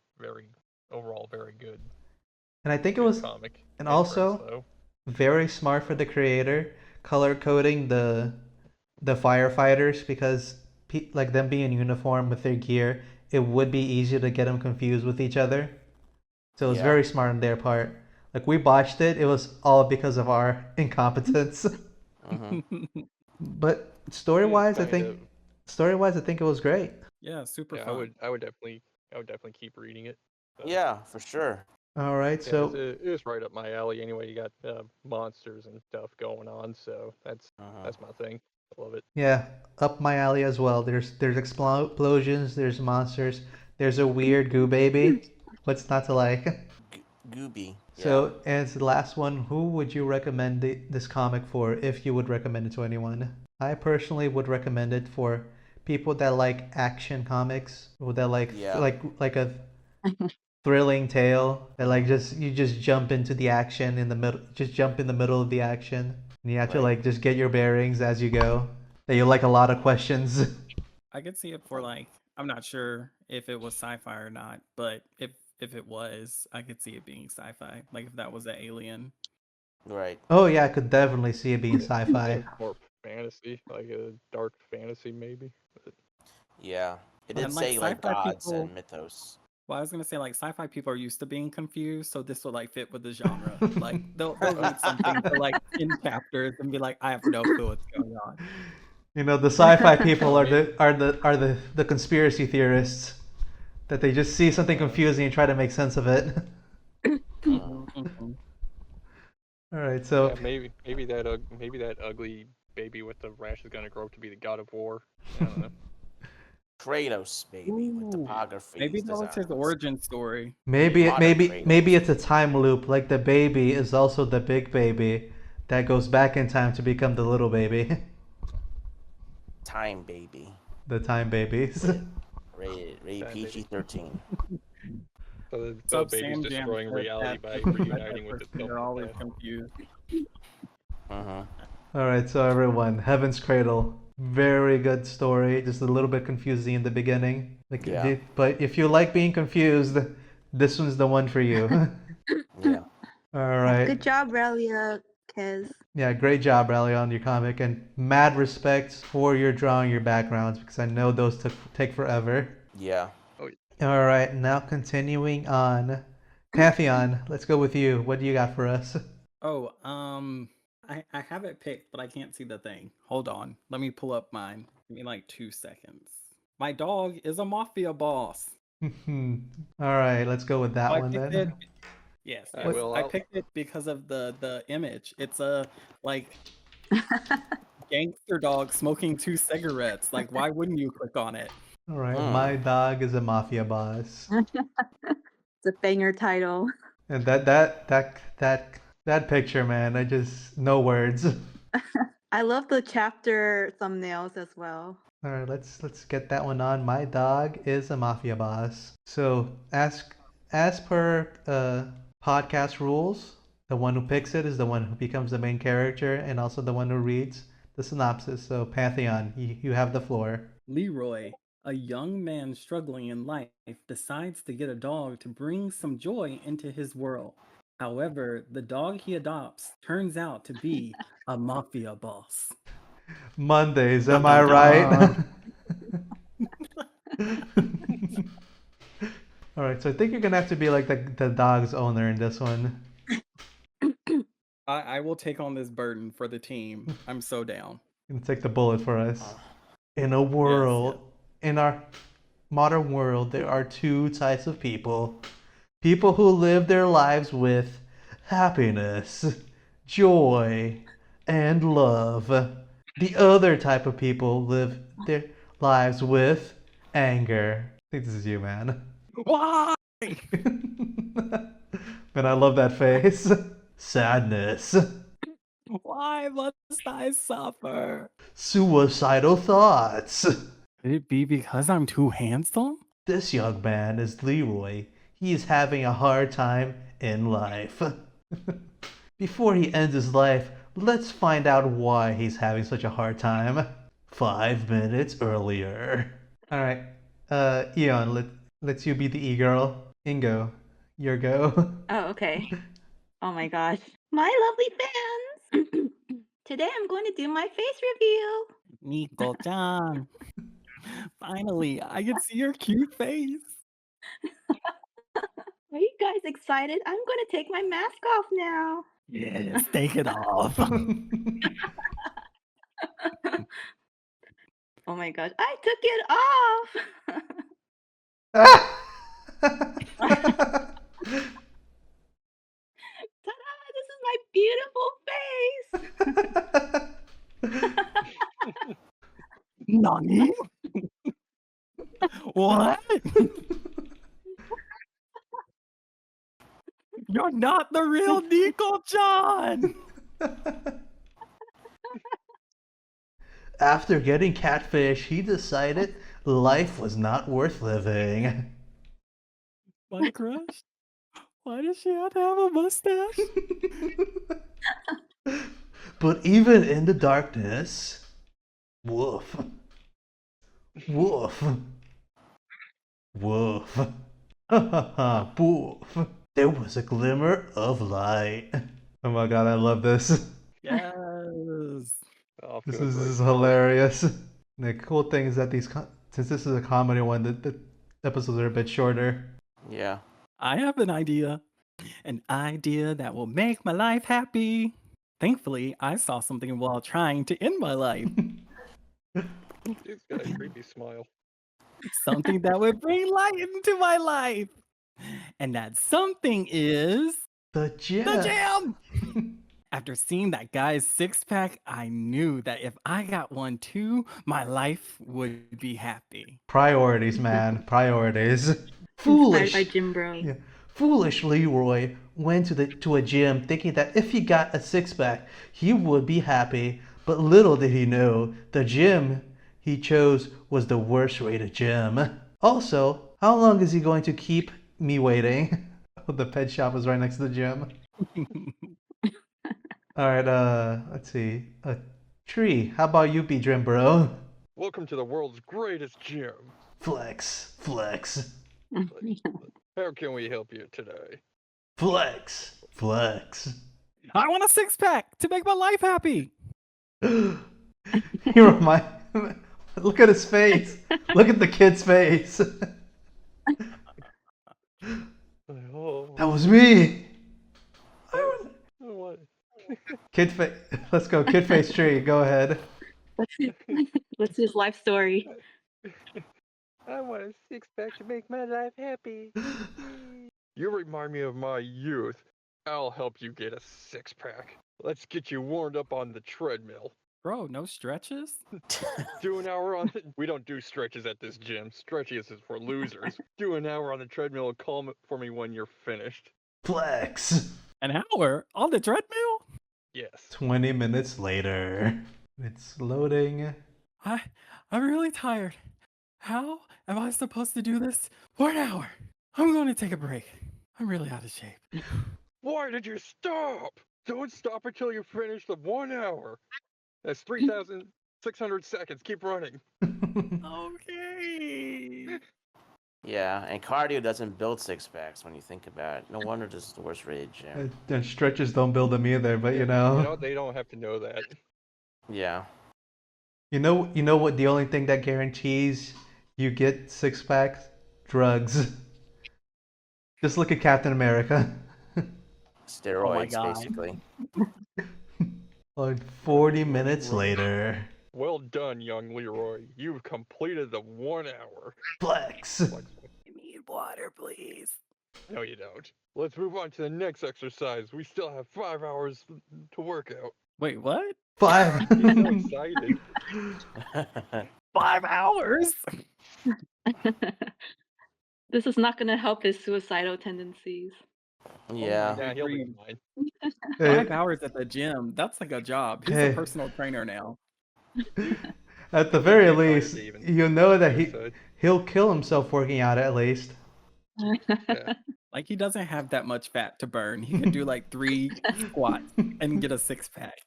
overall very good And I think it good was, comic. and at first, also though. very smart for the creator, color coding the firefighters because like them being in uniform with their gear, it would be easy to get them confused with each other. So it was Yeah. very smart on their part. Like we botched it. It was all because of our incompetence. But story-wise, I think it was great. Yeah, super Yeah, fun. I would definitely keep reading it. Yeah, for sure. All right, Yeah, so it was right up my alley. Anyway, you got monsters and stuff going on, so that's my thing. I love it. yeah, up my alley as well. There's explosions, there's monsters, there's a weird goo baby. What's not to like? Gooby. Yeah. So, as the last one, who would you recommend this comic for if you would recommend it to anyone? I personally would recommend it for people that like action comics, or that like Yeah. like a thrilling tale that like you just jump into the action in the middle, just jump in the middle of the action, and you have to Right. like just get your bearings as you go. That you like a lot of questions. I could see it for like I'm not sure if it was sci-fi or not, but if it was, I could see it being sci-fi. Like if that was an alien. Right. Oh yeah, I could definitely see it being Yeah, sci-fi. more fantasy, like a dark fantasy maybe. But Yeah. It did And like say like sci-fi gods people, and mythos. well, I was gonna say like sci-fi people are used to being confused, so this will like fit with the genre. Like they'll read something for like 10 chapters and be like, I have no clue what's going on. You know, the sci-fi people are the conspiracy theorists that they just see something confusing and try to make sense of it. All right, Yeah, so maybe that ugly baby with the rash is gonna grow up to be the god of war. I don't know. Kratos, baby, with Ooh, topography maybe that was his designs. origin story. Modern maybe Kratos. it's a time loop. Like the baby is also the big baby that goes back in time to become the little baby. Time baby. The time babies. Rated That baby. PG-13. So What's the up, baby's Sam Jam? destroying reality That by that reuniting with person, itself they're in the always past. confused. Mm-hmm. All right, so everyone, Heaven's Cradle, very good story. Just a little bit confusing in the beginning. Yeah. But if you like being confused, this one's the one for you. Yeah. All right. Good job, Relia, Kez. Yeah, great job, Riley, on your comic, and mad respects for your drawing your backgrounds because I know those take forever. Yeah. Oh, yeah. All right, now continuing on, Pantheon, let's go with you. What do you got for us? Oh, I have it picked, but I can't see the thing. Hold on. Let me pull up mine. Give me like 2 seconds. My dog is a mafia boss. All right, let's go with that So I one picked it. then. Yes, Alright, yes. well, I picked it because of the image. It's a like gangster dog smoking 2 cigarettes. Like, why wouldn't you click on it? All right, my dog is a mafia boss, It's a banger title. and that picture, man, I just no words. I love the chapter thumbnails as well. All right, let's get that one on. My dog is a mafia boss. So, as per podcast rules, the one who picks it is the one who becomes the main character and also the one who reads the synopsis. So, Pantheon, you have the floor. Leroy, a young man struggling in life, decides to get a dog to bring some joy into his world. However, the dog he adopts turns out to be a mafia boss. Mondays, Dun, am I dun, right? dun. All right, so I think you're gonna have to be like the dog's owner in this one. I will take on this burden for the team. I'm so down. Gonna take the bullet for us. In a Yes, world, in our modern world, there are two types of people. People who live their lives with happiness, joy, and love. The other type of people live their lives with anger. I think this is you, man. Why? Man, I love that face. Sadness. Why must I suffer? Suicidal thoughts. Could it be because I'm too handsome? This young man is Leroy. He is having a hard time in life. Before he ends his life, let's find out why he's having such a hard time. 5 minutes earlier. Alright, Eon, let's you be the e-girl. Ingo, your go. Oh, okay. Oh my gosh. My lovely fans! Today I'm going to do my face reveal. Nico-chan. Finally, I can see your cute face. Are you guys excited? I'm going to take my mask off now. Yes, take it off. Oh my gosh, I took it off! Ta-da! This is my beautiful face! Nani? What? You're not the real Nico-chan! After getting catfish, he decided life was not worth living. My crush? Why does she have to have a mustache? But even in the darkness, woof, woof, woof, ha ha ha, woof. There was a glimmer of light. Oh my god, I love this. Yes. Oh, This feel is great. hilarious. The cool thing is that since this is a comedy one, the episodes are a bit shorter. Yeah. I have an idea. An idea that will make my life happy. Thankfully, I saw something while trying to end my life. He's got a creepy smile. Something that would bring light into my life. And that something is The jam. the jam. After seeing that guy's six pack, I knew that if I got one too, my life would be happy. Priorities, man. Priorities. Inspired by Foolish. Jim Bro. Yeah. Foolish Leroy went to a gym thinking that if he got a six pack, he would be happy. But little did he know, the gym he chose was the worst rated gym. Also, how long is he going to keep me waiting? The pet shop is right next to the gym. All right, let's see. A tree. How about you be Jim Bro? Welcome to the world's greatest gym. Flex, flex, How can we help you today? flex, flex. I want a six pack to make my life happy. You remind. Look at his face. Look at the kid's face. Oh, That was me. what? Kid face. Let's go. Kid face tree. Go ahead. What's his life story? I want a six pack to make my life happy. You remind me of my youth. I'll help you get a six pack. Let's get you warmed up on the treadmill. Bro, no stretches? Do an hour on it. We don't do stretches at this gym. Stretches is for losers. Do an hour on the treadmill and call for me when you're finished. Flex. An hour on the treadmill? Yes. 20 minutes later. It's loading. I'm really tired. How am I supposed to do this for an hour? I'm going to take a break. I'm really out of shape. Why did you stop? Don't stop until you finish the 1 hour. That's 3,600 seconds. Keep running. Okay. Yeah, and cardio doesn't build six packs when you think about it. No wonder this is the worst rated gym. And stretches don't build them either, but You know, they don't have to know that. Yeah. You know what? The only thing that guarantees you get six packs, drugs. Just look at Captain America. Steroids, God. basically. Like 40 minutes later. Well done, young Leroy. You've completed the 1 hour. Flex. Give me water, please. No, you don't. Let's move on to the next exercise. We still have 5 hours to work out. Wait, what? 5. He's so excited. 5 hours? This is not going to help his suicidal tendencies. Yeah. Yeah, he'll be Agreed. fine. 5 hours at the gym. That's like a job. He's Hey. a personal trainer now. At the very Can't find least, it even. you know that Suicide. he'll kill himself working out at least. Yeah. Like he doesn't have that much fat to burn. He can do like 3 squats and get a six pack.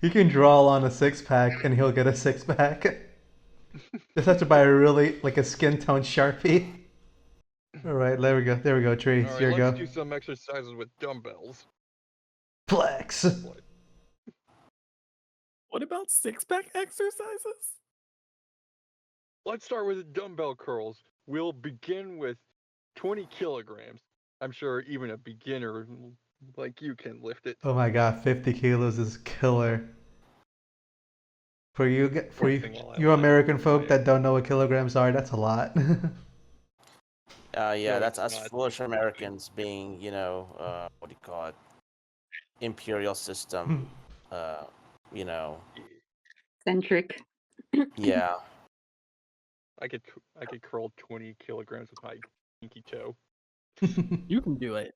He can draw on a six pack and he'll get a six pack. Just have to buy a skin tone Sharpie. All right, there we go, Tree. All right, Here you let's go. do some exercises with dumbbells. Flex. What about six pack exercises? Let's start with the dumbbell curls. We'll begin with 20 kilograms. I'm sure even a beginner like you can lift it. Oh my God, 50 kilos is killer. For you Flexing while I you laugh. American folk that don't know what kilograms are, that's a lot. Yeah, No, that's it's us not. foolish Americans being, what do you call it? Imperial system, you know. Centric. Yeah. I could curl 20 kilograms with my pinky toe. You can do it.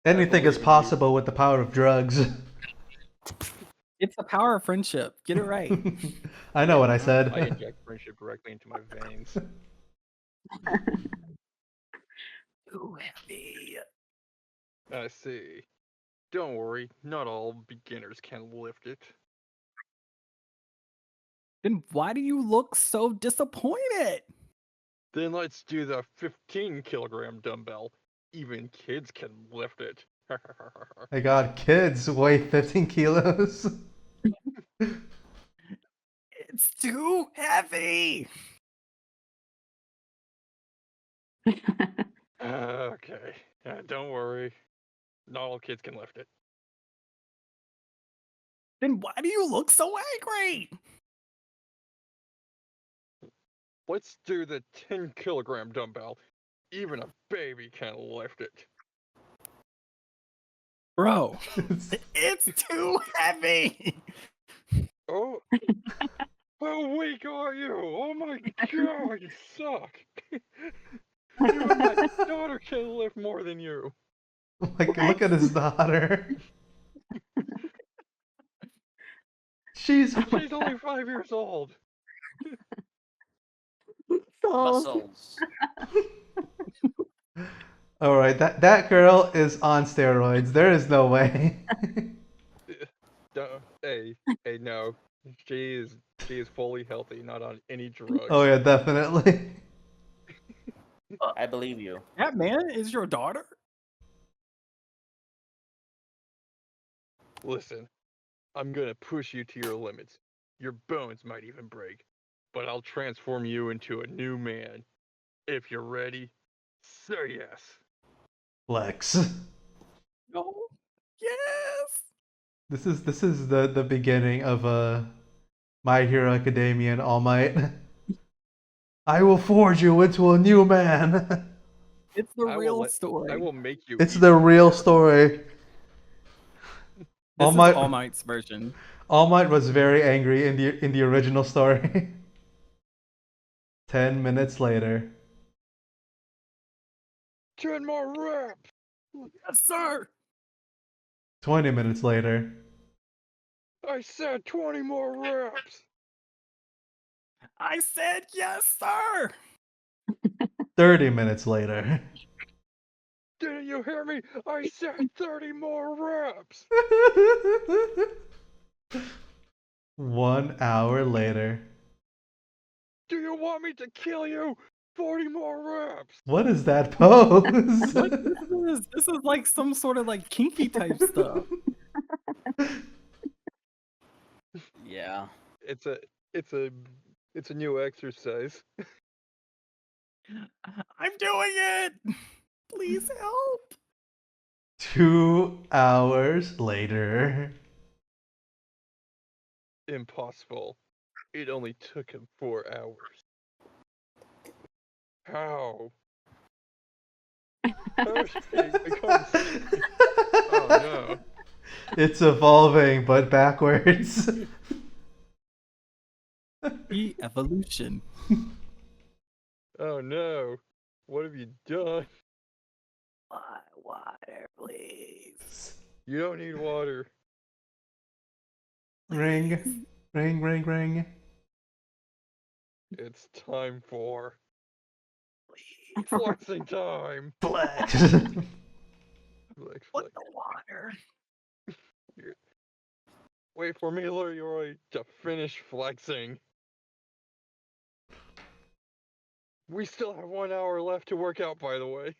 Anything believe is in you. possible with the power of drugs. It's the power of friendship. Get it right. I know what I I said. inject friendship directly into my veins. Too heavy. I see. Don't worry, not all beginners can lift it. Then why do you look so disappointed? Then let's do the 15 kilogram dumbbell. Even kids can lift it. My God, kids weigh 15 kilos. It's too heavy. Okay, don't worry. Not all kids can lift it. Then why do you look so angry? Let's do the 10 kilogram dumbbell. Even a baby can lift it. Bro, it's too heavy. Oh, how weak are you? Oh my god, you suck. Even my daughter can lift more than you. Like, look at his daughter. She's She's only 5 years old. So Muscles. all right. That girl is on steroids. There is no way. Hey, no. She is fully healthy, not on any drugs. Oh yeah, definitely. I believe you. That man is your daughter? Listen, I'm gonna push you to your limits. Your bones might even break, but I'll transform you into a new man. If you're ready, say yes. Flex. No. Yes. This is the beginning of My Hero Academia and All Might. I will forge you into a new man. It's the I real will story. I will make you. It's eat the my real flesh. story. This All is Might, All Might's version. All Might was very angry in the original story. 10 minutes later. 10 more reps. Yes, sir. 20 minutes later. I said 20 more reps. I said yes, sir. 30 minutes later. Didn't you hear me? I said 30 more reps. 1 hour later. Do you want me to kill you? 40 more reps. What is that pose? What this is like some sort of like kinky type stuff. Yeah. It's a new exercise. I'm doing it. Please help. 2 hours later. Impossible. It only took him 4 hours. How? How did he become? Oh no. It's evolving, but backwards. The evolution. Oh no. What have you done? Water, please. You don't need water. Ring, ring, ring, ring. It's time for Please. flexing time. Flex. Flex, What flex. the water? Wait for me, Leroy, to finish flexing. We still have 1 hour left to work out, by the way.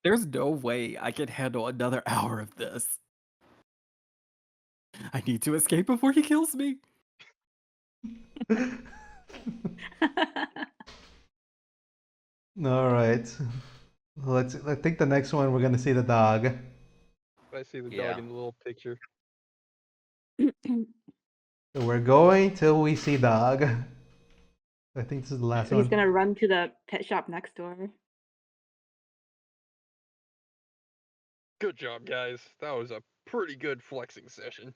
There's no way I can handle another hour of this. I need to escape before he kills me. All right. I think the next one we're gonna see the dog. I see the Yeah. dog in the little picture. So we're going till we see dog. I think this is the last So one. he's gonna run to the pet shop next door. Good job, guys. That was a pretty good flexing session.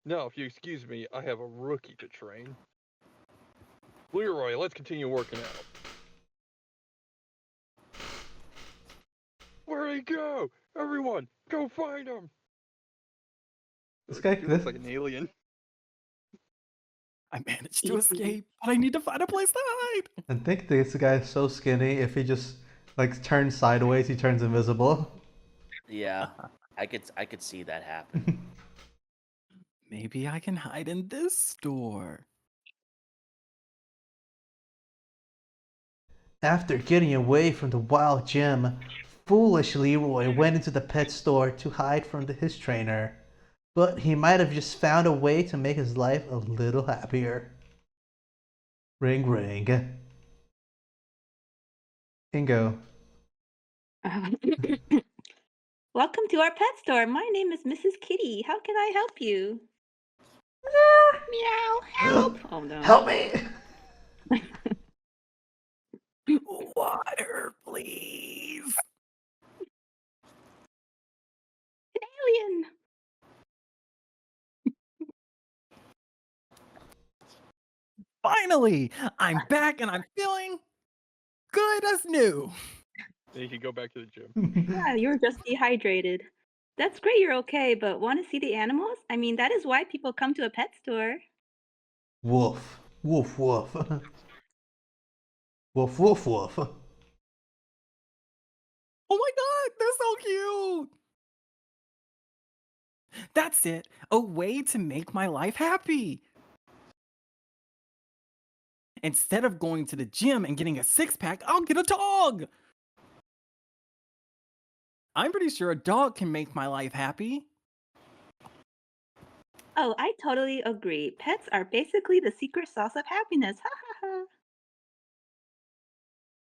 Now, if you excuse me, I have a rookie to train. Leroy, let's continue working out. Where'd he go? Everyone, go find him! This guy- He looks like an alien. I managed to escape, but I need to find a place to hide. I think this guy is so skinny. If he just like turns sideways, he turns invisible. Yeah. I could see that happen. Maybe I can hide in this store. After getting away from the wild gym, foolish Leroy went into the pet store to hide from his trainer. But he might have just found a way to make his life a little happier. Ring ring. Ingo. Welcome to our pet store. My name is Mrs. Kitty. How can I help you? Meow, help! Oh no. Help me! Water, please. Alien. Finally, I'm back and I'm feeling good as new. Then you can go back to the gym. Yeah, you were just dehydrated. That's great you're okay, but want to see the animals? I mean, that is why people come to a pet store. Woof. Woof, woof. Woof, woof, woof. Oh my god, they're so cute. That's it. A way to make my life happy. Instead of going to the gym and getting a six-pack, I'll get a dog. I'm pretty sure a dog can make my life happy. Oh, I totally agree. Pets are basically the secret sauce of happiness. Ha ha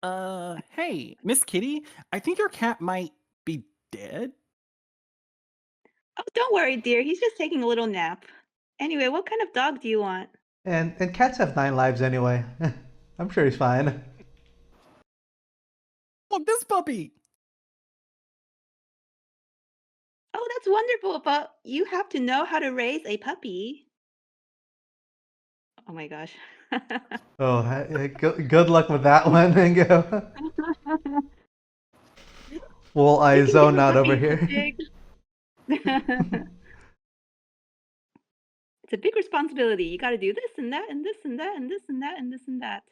ha. Hey, Miss Kitty, I think your cat might be dead. Oh, don't worry, dear. He's just taking a little nap. Anyway, what kind of dog do you want? And cats have 9 lives anyway. I'm sure he's fine. Oh, this puppy. Oh, that's wonderful, but you have to know how to raise a puppy. Oh my gosh. Oh, good luck with that one, Ingo. Full eye Taking care zone of a out over puppy is here. big. It's a big responsibility. You got to do this and that and this and that and this and that and this and that.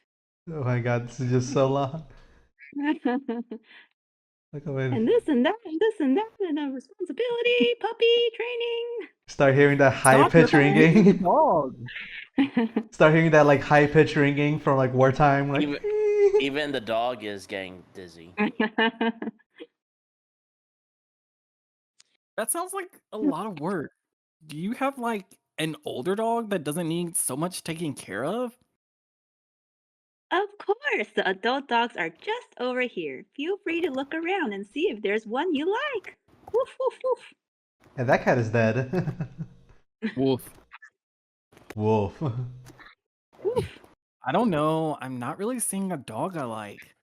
Oh my god, this is just so long. Look, I mean, And this and that and this and that and a responsibility, puppy training. start hearing that high Stop, you're pitch confusing the ringing. dog. Start hearing that like high pitch ringing from like wartime. Like, Even the dog is getting dizzy. That sounds like a lot of work. Do you have like an older dog that doesn't need so much taking care of? Of course, the adult dogs are just over here. Feel free to look around and see if there's one you like. Woof, woof, woof. yeah, that cat is dead. Wolf. Wolf. I don't know. I'm not really seeing a dog I like.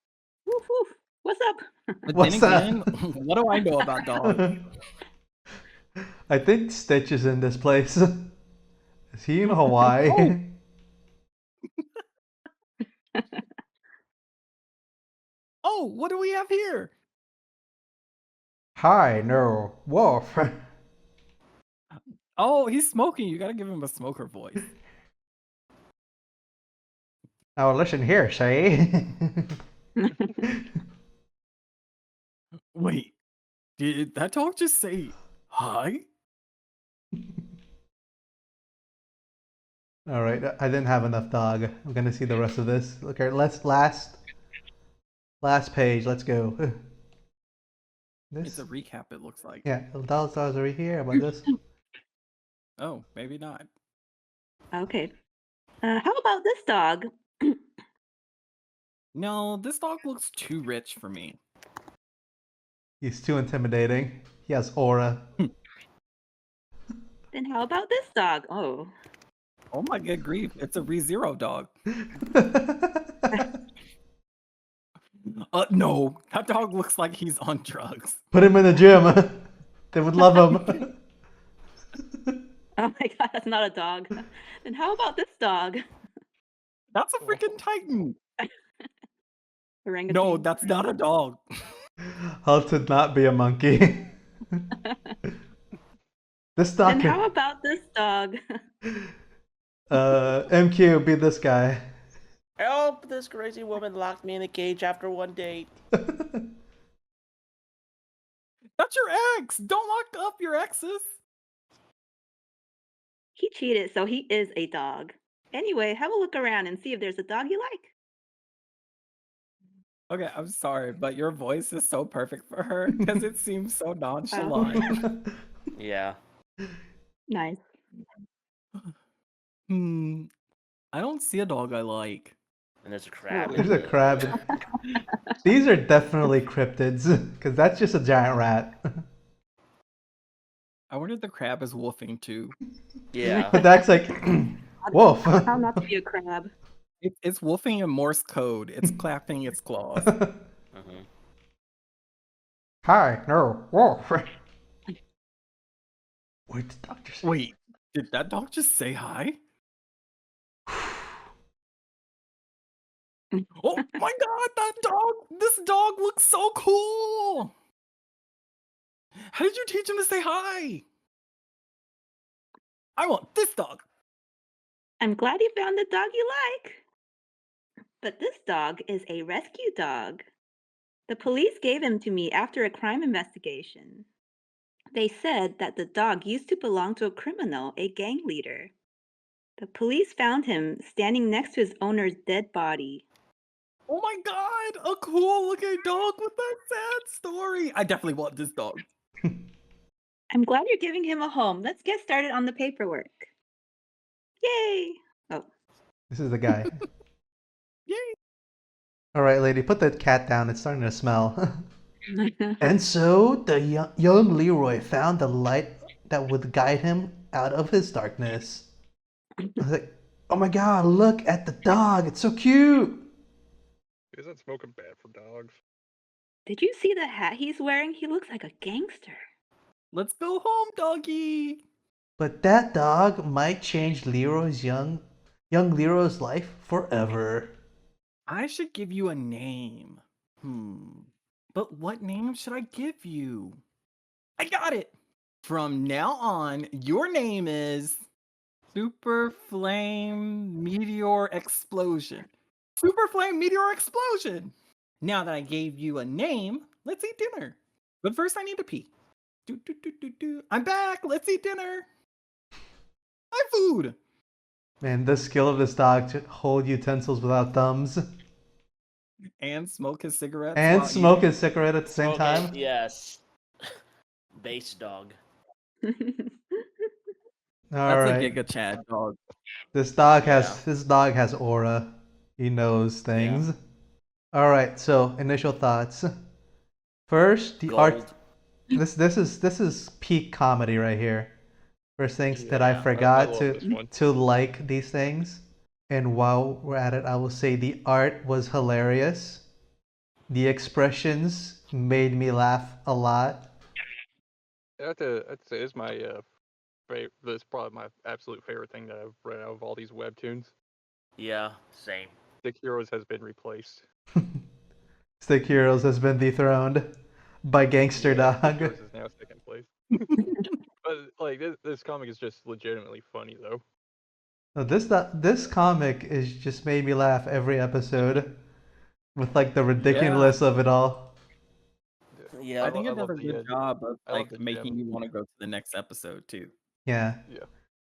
Woof, woof. What's up? But What's then that? again, what do I know about dogs? I think Stitch is in this place. Is he in Hawaii? Oh. Oh, what do we have here? Hi, no, Wolf. Oh, he's smoking. You gotta give him a smoker voice. Now listen here, say. Wait, did that dog just say hi? All right, I didn't have enough dog. I'm gonna see the rest of this. Okay, let's last page. Let's go. It's This, a recap, it looks like. yeah, dogs over here. How about this? Oh, maybe not. Okay. How about this dog? No, this dog looks too rich for me. He's too intimidating. He has aura. Then how about this dog? Oh. Oh my good grief, it's a ReZero dog. No, that dog looks like he's on drugs. Put him in the gym. They would love him. Oh my god, that's not a dog. Then how about this dog? That's a freaking Titan. Orangutan. No, that's not a dog. How to not be a monkey. This dog Then how can. about this dog? MQ, be this guy. Help! This crazy woman locked me in a cage after one date. That's your ex. Don't lock up your exes. He cheated, so he is a dog. Anyway, have a look around and see if there's a dog you like. Okay, I'm sorry, but your voice is so perfect for her because it seems so nonchalant. Yeah. Nice. I don't see a dog I like. And there's a crab. There's a crab. These are definitely cryptids, because that's just a giant rat. I wonder if the crab is wolfing too. Yeah. But that's like, wolf. How not to be a crab. It's wolfing in Morse code. It's clapping its claws. Mhm. Hi, no, wolf. Wait, the doctor say? Wait, did that dog just say hi? Oh my god, that dog! This dog looks so cool! How did you teach him to say hi? I want this dog. I'm glad you found the dog you like. But this dog is a rescue dog. The police gave him to me after a crime investigation. They said that the dog used to belong to a criminal, a gang leader. The police found him standing next to his owner's dead body. Oh my god, a cool looking dog with that sad story. I definitely want this dog. I'm glad you're giving him a home. Let's get started on the paperwork. Yay! Oh. This is the guy. Yay! All right, lady, put that cat down. It's starting to smell. And so the young Leroy found the light that would guide him out of his darkness. I was like, oh my god, look at the dog. It's so cute. Isn't smoking bad for dogs? Did you see the hat he's wearing? He looks like a gangster. Let's go home, doggy. But that dog might change Leroy's young Leroy's life forever. I should give you a name. But what name should I give you? I got it! From now on, your name is Super Flame Meteor Explosion. Super Flame Meteor Explosion! Now that I gave you a name, let's eat dinner. But first I need to pee. I'm back! Let's eat dinner! My food! Man, the skill of this dog to hold utensils without thumbs And smoke his cigarettes. and while smoke eating. his cigarette at the same Okay, time. yes. Base dog. All That's right. a Giga Chad dog. This dog Yeah. has aura. He knows things. All right. So initial thoughts. First, the art. Gold. This is peak comedy right here. First things that I Yeah. forgot love this one. to like these things. And while we're at it, I will say the art was hilarious. The expressions made me laugh a lot. I'd say it's my favorite. This is probably my absolute favorite thing that I've read out of all these webtoons. Yeah, same. Stick Heroes has been replaced. Stick Heroes has been dethroned by Gangster Yeah, Stick Dog. Heroes is now second place. But like this comic is just legitimately funny though. No, this comic is just made me laugh every episode with like the ridiculous of it all. Yeah. I think it does love a the, good job of I love like the making gem. you want to go to the next episode too. Yeah. Yeah.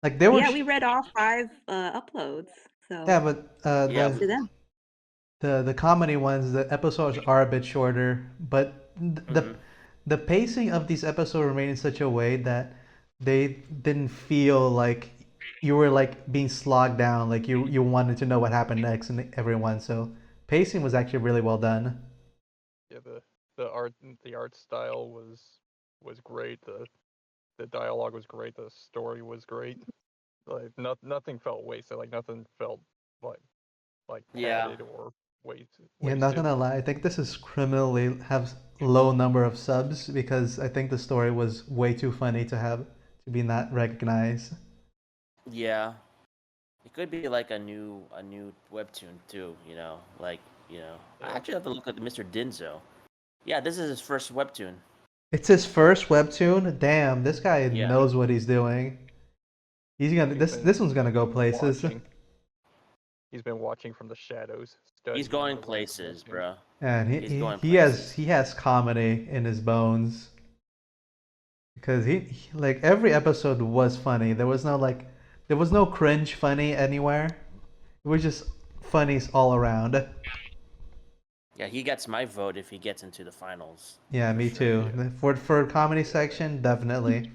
Like there were Yeah, we read all 5 uploads. So yeah, but Yeah. to them. the comedy ones, the episodes are a bit shorter, but the pacing of these episodes remained in such a way that they didn't feel like you were like being slogged down, like you wanted to know what happened next in every one. So pacing was actually really well done. Yeah, the art style was great. The dialogue was great. The story was great. Like nothing felt wasted. Like nothing felt like Yeah. padded or wasted. Yeah, not gonna lie, I think this is criminally have low number of subs because I think the story was way too funny to have to be not recognized. Yeah. It could be like a new webtoon too, like, I Yeah. actually have to look at Mr. Dinzo. Yeah, this is his first webtoon. It's his first webtoon. Damn, this guy Yeah. knows what he's doing. He's gonna this one's gonna go places. He's been watching from the shadows. He's going places, bro. And He's going he places. has comedy in his bones. Because he like every episode was funny. There was no cringe funny anywhere. It was just funnies all around. Yeah, he gets my vote if he gets into the finals. Yeah, me sure, too. For comedy section, definitely.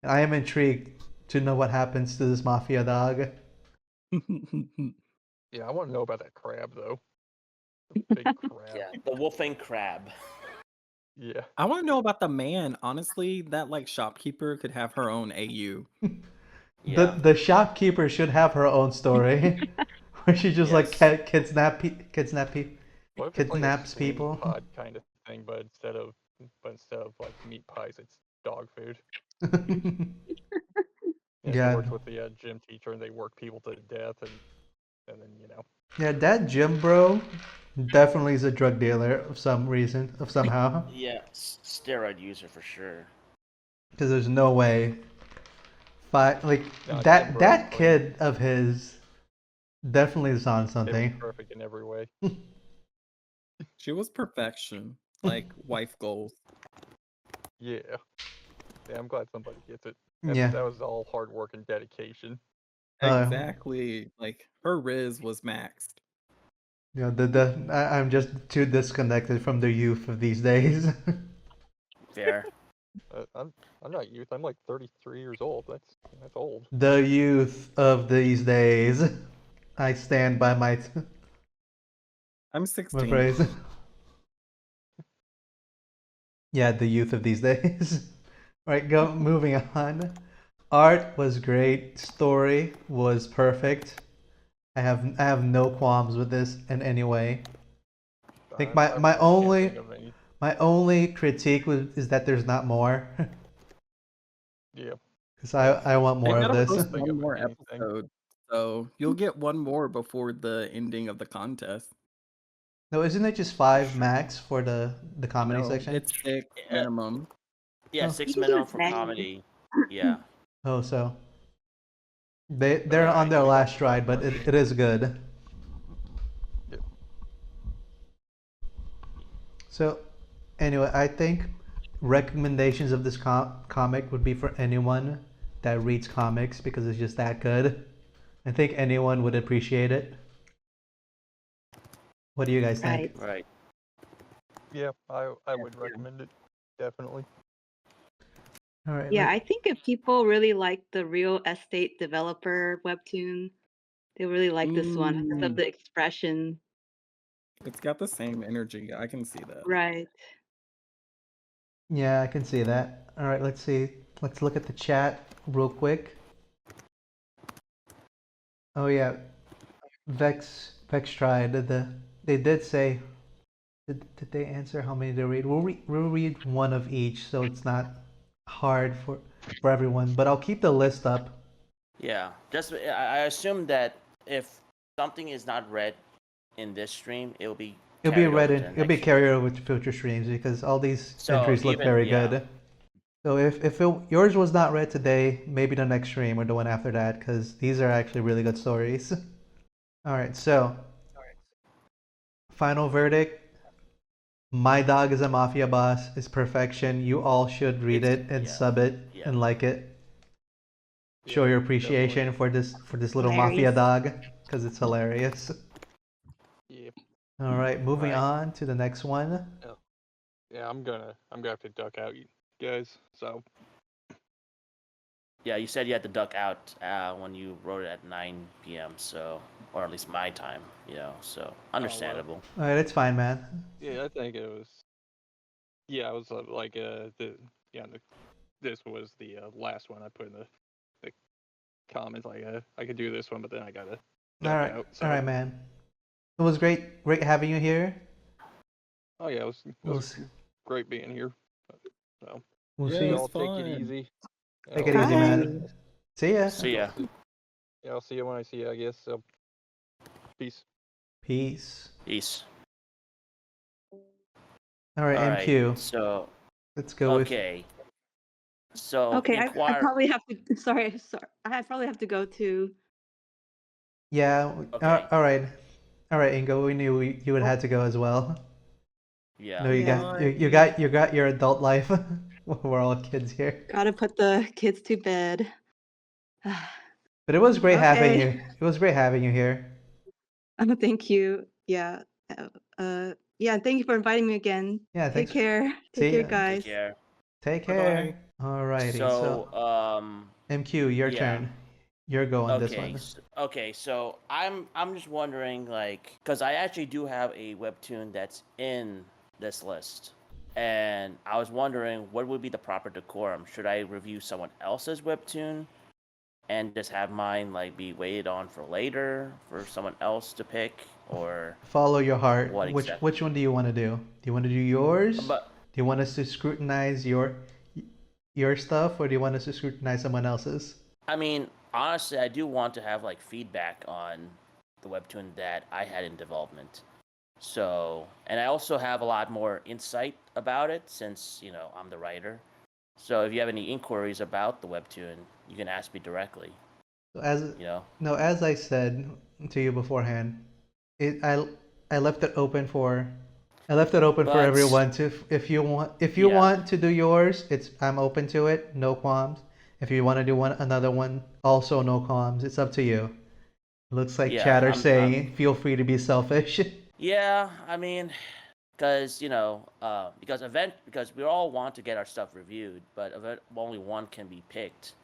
I am intrigued to know what happens to this mafia dog. Yeah, I want to know about that crab though. The big crab. Yeah, the wolfing crab. Yeah. I want to know about the man. Honestly, that like shopkeeper could have her own AU. Yeah. The shopkeeper should have her own story. where she just like Yes. kidnaps What if it's like a kidnaps sweet people. pod kind of thing, but instead of like meat pies, it's dog food. Yeah, she Yeah, works with the gym teacher, and they work people to death, and then yeah, that gym bro definitely is a drug dealer of some reason, of somehow. Yeah, steroid user for sure. Because there's no way, like no, Jim that Bro's that clean. kid of his definitely is on It was something. perfect in every way. She was perfection, like wife goals. Yeah. Yeah, I'm glad somebody gets it. Yeah. That was all hard work and dedication. Exactly. Like her Riz was maxed. You know, I'm just too disconnected from the youth of these days. Fair. I'm not youth. I'm like 33 years old. That's old. The youth of these days. I stand by my I'm my 16. phrase. Yeah, the youth of these days. Right, moving on. Art was great. Story was perfect. I have no qualms with this in any way. I think I really can't think of any. my only critique is that there's not more. Yeah. Because I want They more of gotta this. post Think one of more anything. episode, so you'll get one more before the ending of the contest. No, isn't it just 5 max for the comedy No, section? it's 6 minimum. Yeah, Oh. 6 You can do minimum it for next. comedy. Yeah. Oh, so they're on Alright. their last stride, but it is good. Yep. So anyway, I think recommendations of this comic would be for anyone that reads comics because it's just that good. I think anyone would appreciate it. What do you guys think? Right. Right. Yeah, I would recommend it. Definitely. All right. Yeah, I think if people really like the real estate developer webtoon, they really like this one because of the expression. It's got the same energy. I can see that. Right. Yeah, I can see that. All right, let's see. Let's look at the chat real quick. Oh yeah, Vex tried. They did say. Did they answer how many they read? We'll read one of each, so it's not hard for everyone. But I'll keep the list up. Yeah. I assume that if something is not read in this stream, it'll be It'll be carried over read to in, the it'll be next carried stream. over to future streams because all these So entries look even very yeah. good. So if yours was not read today, maybe the next stream or the one after that, because these are actually really good stories. All right, so final verdict. My Dog is a Mafia Boss is perfection. You all should read it and sub it Yeah. and like it. Yeah, Show your definitely. appreciation for this little mafia Hilarious. dog because it's hilarious. Yeah. All right, moving Right. on to the next one. Yeah, I'm gonna have to duck out, you guys. So Yeah, you said you had to duck out when you wrote it at 9 p.m. So, or at least my time, so understandable. All right, it's fine, man. yeah, I think it was. Yeah, it was like this was the last one I put in the comments. Like I could do this one, but then I gotta duck out. So. All right, man. It was great having you here. Oh yeah, it We'll was great being here. So we'll Yeah, see it you. was y'all take it fun. easy. Take it I'll- easy, Bye. man. See ya. See ya. Yeah, I'll see you when I see you, I guess. So peace. Peace. Peace. All right, All right. MQ. So, Let's go with. okay. So, Okay, I inquire. probably have to. Sorry. I probably have to go too. Yeah. Okay. All right. All right, Ingo. We knew you would have to go as well. Yeah. No, you Yeah. got your adult life. We're all kids here. Gotta put the kids to bed. But it was great having Okay. you. It was great having you here. Thank you. Yeah. Yeah. Thank you for inviting me again. Yeah, Take thanks. care. See Take care, ya. guys. Take care. Take Bye-bye. care. Alrighty. So, MQ, your yeah. turn. You're going this Okay. one. Okay. So I'm just wondering, like, because I actually do have a webtoon that's in this list, and I was wondering what would be the proper decorum. Should I review someone else's webtoon, and just have mine like be waited on for later for someone else to pick, or Follow your heart. what exactly? Which one do you want to do? Do you want to do yours? But Do you want us to scrutinize your stuff, or do you want us to scrutinize someone else's? I mean, honestly, I do want to have like feedback on the webtoon that I had in development. So, and I also have a lot more insight about it since, I'm the writer. So if you have any inquiries about the webtoon, you can ask me directly, So as you know? no, as I said to you beforehand, it I left it open for But everyone to if you yeah, want to do yours, I'm open to it, no qualms. If you want to do another one, also no qualms. It's up to you. Looks like yeah, chatter saying, feel free to be selfish. yeah, I mean, because because we all want to get our stuff reviewed, but only one can be picked,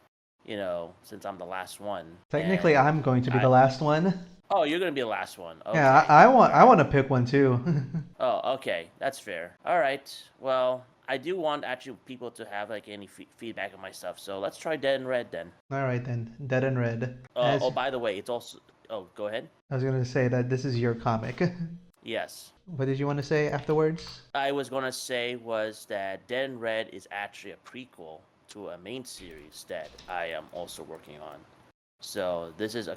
since I'm the last one. Technically, And I'm going to be I the last one. Oh, you're gonna be the last one. Yeah, Okay. All I right. want to pick one too. Oh, okay. That's fair. All right. Well, I do want actually people to have like any feedback on my stuff. So let's try Dead and Red then. All right then, Dead and Red. Oh, by the way, it's also. Oh, go ahead. I was gonna say that this is your comic. Yes. What did you want to say afterwards? I was gonna say was that Dead and Red is actually a prequel to a main series that I am also working on. So this is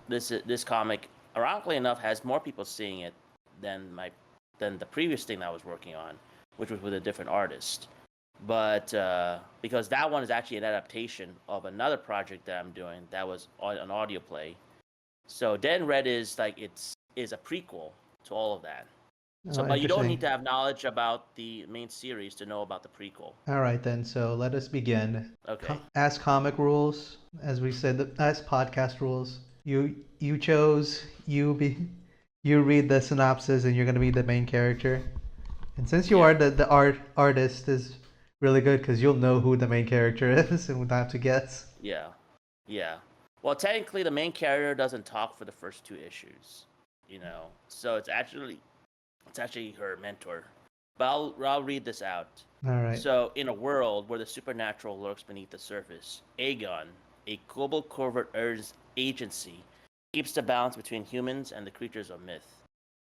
this comic, ironically enough, has more people seeing it than than the previous thing that I was working on, which was with a different artist. But because that one is actually an adaptation of another project that I'm doing that was an audio play. So Dead and Red is is a prequel to all of that. So, Oh, but you don't need interesting. to have knowledge about the main series to know about the prequel. All right then, so let us begin. Okay. As comic rules, as we said, as podcast rules, you chose you read the synopsis and you're gonna be the main character. And since you Yeah. are the artist is really good because you'll know who the main character is and without have to guess. Yeah. Yeah. Well, technically, the main character doesn't talk for the first two issues, So it's actually her mentor. But I'll read this out. All right. So, in a world where the supernatural lurks beneath the surface, Aegon, a global covert agency, keeps the balance between humans and the creatures of myth.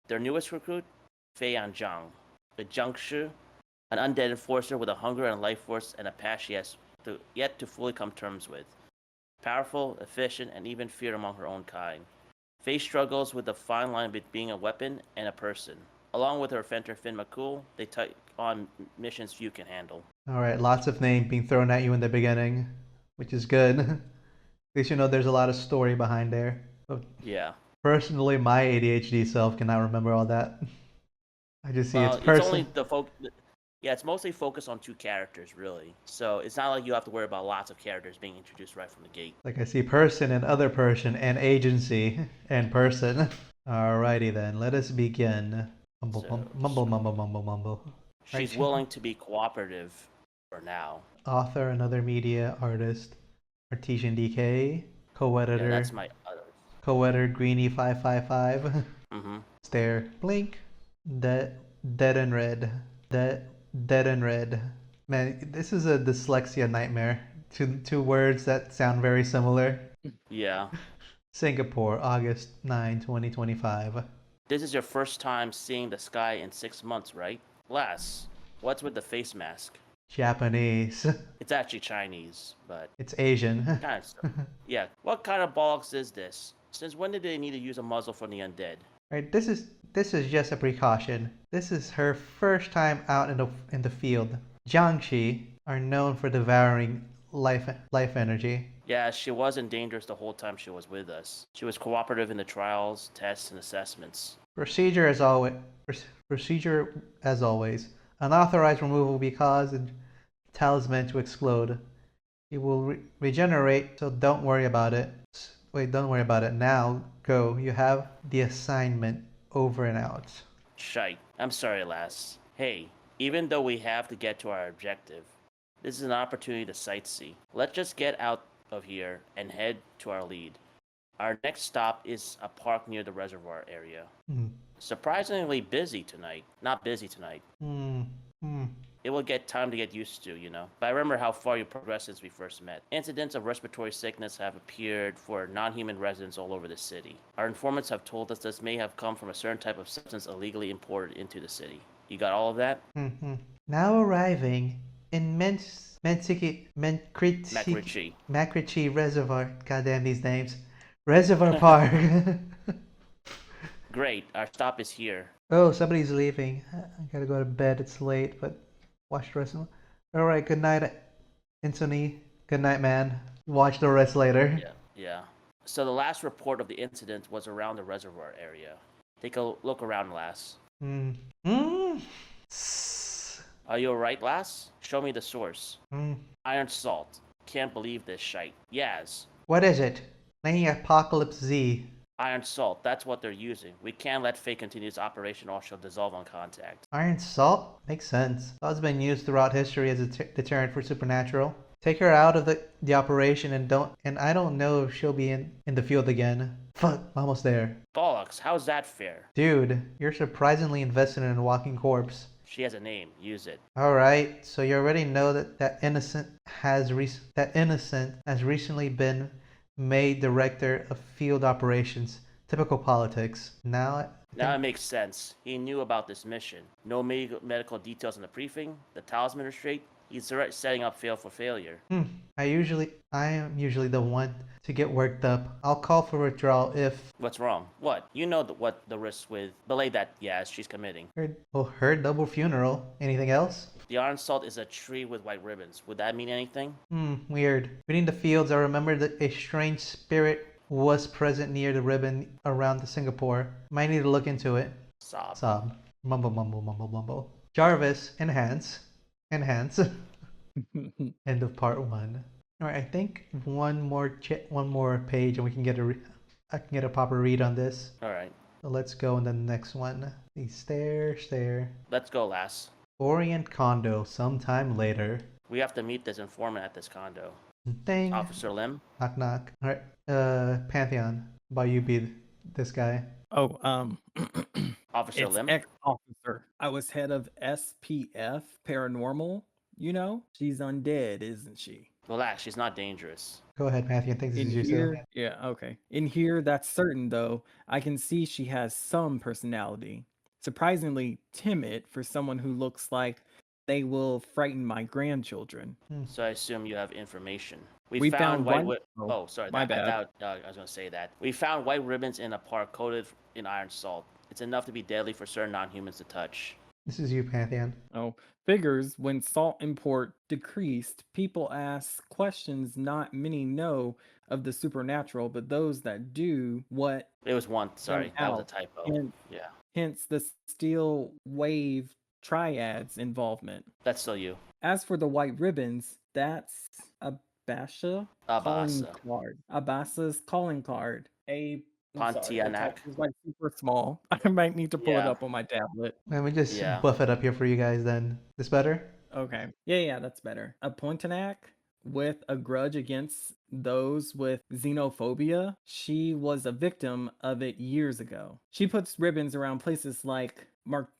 Their newest recruit, Fei Anzhang, a Jiangshi, an undead enforcer with a hunger and life force and a past she has yet to fully come terms with. Powerful, efficient, and even feared among her own kind. Faye struggles with the fine line between being a weapon and a person. Along with her mentor Finn McCool, they take on missions few can handle. All right. Lots of names being thrown at you in the beginning, which is good. At least you know there's a lot of story behind there. But Yeah. personally, my ADHD self cannot remember all that. I just see Well, it's it's only person. Yeah, it's mostly focused on two characters, really. So it's not like you have to worry about lots of characters being introduced right from the gate. Like I see person and other person and agency and person. Alrighty then, let us begin. Mumble, So mumble, mumble, mumble, mumble. she's Right. willing to be cooperative for now. Author, another media artist, Artesian DK, Yeah, co-editor, that's my other. co-editor Greenie555. Mm-hmm. Stare, blink, dead, dead and red, dead and red. Man, this is a dyslexia nightmare. Two words that sound very similar. Yeah. Singapore, August 9, 2025. This is your first time seeing the sky in 6 months, right? Les, what's with the face mask? Japanese. It's actually Chinese, but It's Asian. kind of stuff. Yeah. What kind of bollocks is this? Since when did they need to use a muzzle for the undead? Right, this is just a precaution. This is her first time out in the field. Jiangxi are known for devouring life energy. Yeah, she wasn't dangerous the whole time she was with us. She was cooperative in the trials, tests, and assessments. Procedure as always. Procedure as always. Unauthorized removal will be caused and talisman to explode. It will regenerate, so don't worry about it. Wait, don't worry about it. Now, go. You have the assignment over and out. Shite. I'm sorry, lass. Hey, even though we have to get to our objective, this is an opportunity to sightsee. Let's just get out of here and head to our lead. Our next stop is a park near the reservoir area. Hmm. Surprisingly busy tonight. Not busy tonight. It will get time to get used to, you know. But I remember how far you progressed since we first met. Incidents of respiratory sickness have appeared for non-human residents all over the city. Our informants have told us this may have come from a certain type of substance illegally imported into the city. You got all of that? Mm-hmm. Now arriving in Makrichi. Macrichi Reservoir. Goddamn these names. Reservoir Park. Great, our stop is here. Oh, somebody's leaving. I gotta go to bed. It's late, but watch the rest of it. All right. Good night, Anthony. Good night, man. Watch the rest later. Yeah. So the last report of the incident was around the reservoir area. Take a look around, Lass. Mm. Mm. Are you alright, Lass? Show me the source. Mm. Iron salt. Can't believe this shite. Yaz. What is it? Playing Apocalypse Z. Iron salt, that's what they're using. We can't let Fate continue its operation or she'll dissolve on contact. Iron salt? Makes sense. Salt's been used throughout history as a deterrent for supernatural. Take her out of the operation and I don't know if she'll be in the field again. Fuck, almost there. Bollocks, how's that fair? Dude, you're surprisingly invested in a walking corpse. She has a name, use it. Alright, so you already know that Innocent has recently been made director of field operations. Typical politics. Now it makes sense. He knew about this mission. No medical details in the briefing. The talisman are straight. He's setting up fail for failure. I am usually the one to get worked up. I'll call for withdrawal if... What's wrong? What? You know what the risks with... Belay that, yes, she's committing. Her double funeral. Anything else? The iron salt is a tree with white ribbons. Would that mean anything? Weird. Reading the fields, I remember that a strange spirit was present near the ribbon around the Singapore. Might need to look into it. Sob. Mumble, mumble, mumble, mumble. Jarvis, enhance. End of part 1. Alright, I think one more page and we can get I can get a proper read on this. Alright. So let's go on the next one. The stare. Let's go, Lass. Orient condo sometime later. We have to meet this informant at this condo. Dang. Officer Lim? Knock knock. Alright, Pantheon. How about you be this guy? Oh, Officer it's Lim? ex-officer. I was head of SPF Paranormal. You know, she's undead, isn't she? Relax, she's not dangerous. Go ahead, Matthew. I think this In is you here, too. yeah, okay. In here, that's certain though. I can see she has some personality. Surprisingly timid for someone who looks like they will frighten my grandchildren. So I assume you have information. We found white. one- Oh, sorry. my bad. I was going to say that. We found white ribbons in a park coated in iron salt. It's enough to be deadly for certain non-humans to touch. This is you, Pantheon. Oh, figures when salt import decreased, people ask questions not many know of the supernatural, but those that do, what It was one. Sorry, that was a out. typo. And Yeah, hence the steel wave triad's involvement. that's still you. As for the white ribbons, that's Abasha calling Abasa. card. Abasa's calling card. I'm sorry, the Pontianak. text is like super small. I might need to pull it Yeah. up on my tablet. Let me just Yeah. buff it up here for you guys then. This better? Okay. Yeah, that's better. A Pontianak with a grudge against those with xenophobia. She was a victim of it years ago. She puts ribbons around places like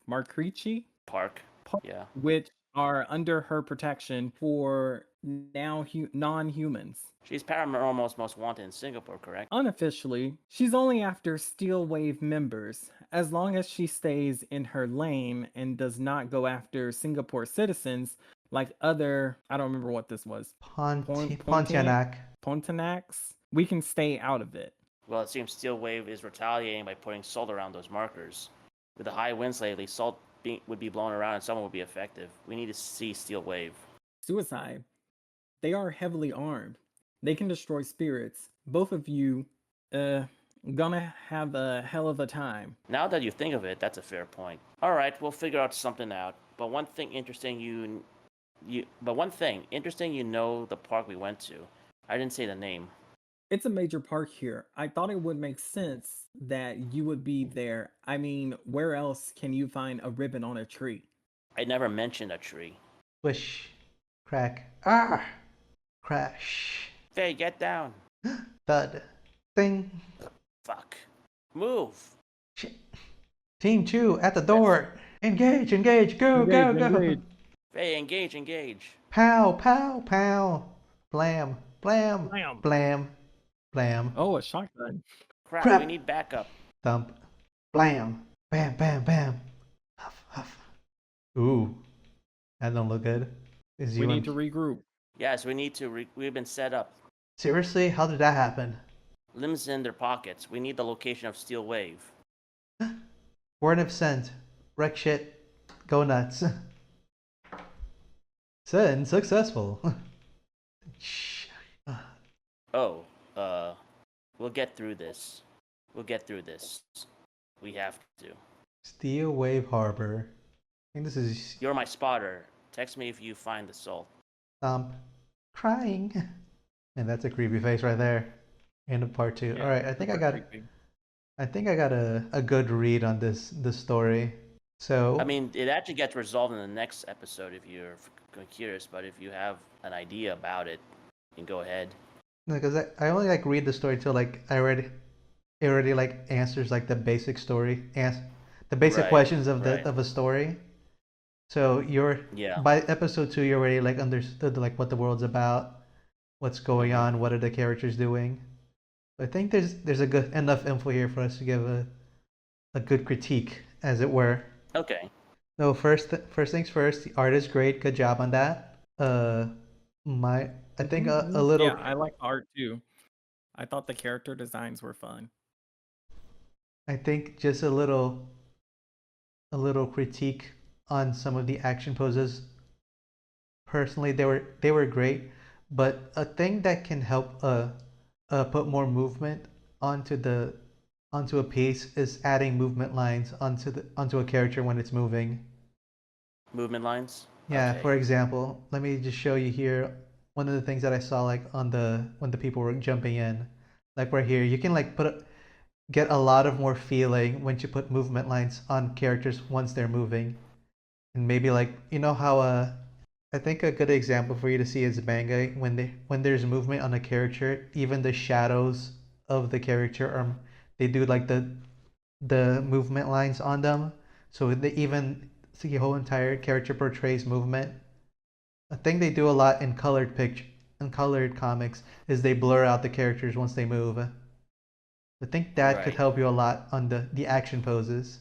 Marcrici, Park. Yeah. which are under her protection for now non-humans. She's Paranormal's most wanted in Singapore, correct? Unofficially, she's only after Steel Wave members, as long as she stays in her lane and does not go after Singapore citizens like other, I don't remember what this was, Pontianak. Pontianaks. We can stay out of it. Well, it seems Steel Wave is retaliating by putting salt around those markers. With the high winds lately, salt would be blown around and someone would be effective. We need to see Steel Wave. Suicide. They are heavily armed. They can destroy spirits. Both of you, gonna have a hell of a time. Now that you think of it, that's a fair point. All right, we'll figure out something out. But one thing interesting you know the park we went to. I didn't say the name. It's a major park here. I thought it would make sense that you would be there. I mean, where else can you find a ribbon on a tree? I never mentioned a tree. Swish. Crack. Crash. Faye, get down. Thud. Thing. Fuck. Move. Shit. Team 2 at the door. Engage. Go. Engage. Hey, engage, engage. Pow, pow, pow. Blam, blam, Blam. blam, blam. Oh, a shotgun. Crap, we Crap. need backup. Thump. Blam. Bam, bam, bam. Huff, huff. Ooh, that don't look good. Is We you need and to regroup. Yes, we need to. We've been set up. seriously? How did that happen? Limbs in their pockets. We need the location of Steel Wave. Word of sent. Wreck shit. Go nuts. Send successful. Shh. Oh, we'll get through this. We'll get through this. We have to. Steel Wave Harbor. I think this is You're my spotter. Text me if you find the salt. Thump. Crying. And that's a creepy face right there. End of part 2. Yeah, All right, I think I super got creepy. a good read on this story. So I mean, it actually gets resolved in the next episode if you're curious. But if you have an idea about it, you can go ahead. because I only like read the story till like it already like answers like the basic story the basic Right, questions of right. a story. So you're Yeah. by episode 2 you already like understood like what the world's about, what's going Mhm. on, what are the characters doing. I think there's a good enough info here for us to give a good critique, as it were. Okay. No, first things first. The art is great. Good job on that. I think a little. Yeah, I like art too. I thought the character designs were fun. I think just a little critique on some of the action poses. Personally, they were great, but a thing that can help put more movement onto the onto a piece is adding movement lines onto a character when it's moving. Movement lines. Yeah, Okay. for example, let me just show you here one of the things that I saw like on the when the people were jumping in. Like right here, you can like get a lot of more feeling when you put movement lines on characters once they're moving. And maybe like you know how I think a good example for you to see is manga when there's movement on a character, even the shadows of the character are they do like the movement lines on them. So they even see the whole entire character portrays movement. A thing they do a lot in colored comics is they blur out the characters once they move. I think that could Right. help you a lot on the action poses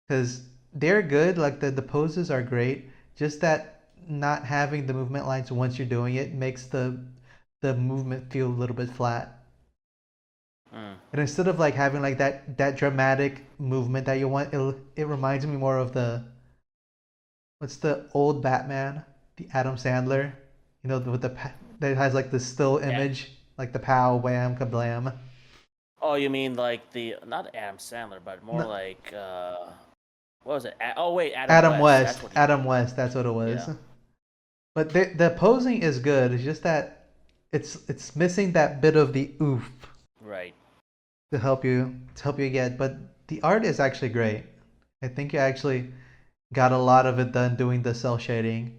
because they're good. Like the poses are great. Just that not having the movement lines once you're doing it makes the movement feel a little bit flat. Mm. And instead of like having like that dramatic movement that you want, it reminds me more of the what's the old Batman, the Adam Sandler, you know, with that has like the still Yeah. image, like the pow wham kablam. Oh, you mean like the not Adam Sandler, but more No, like what was it? Oh wait, Adam West. That's West, what he. Adam West, that's what it was. Yeah. But the posing is good. It's just that it's missing that bit of the oof Right. to help you get. But the art is actually great. I think you actually got a lot of it done doing the cell shading.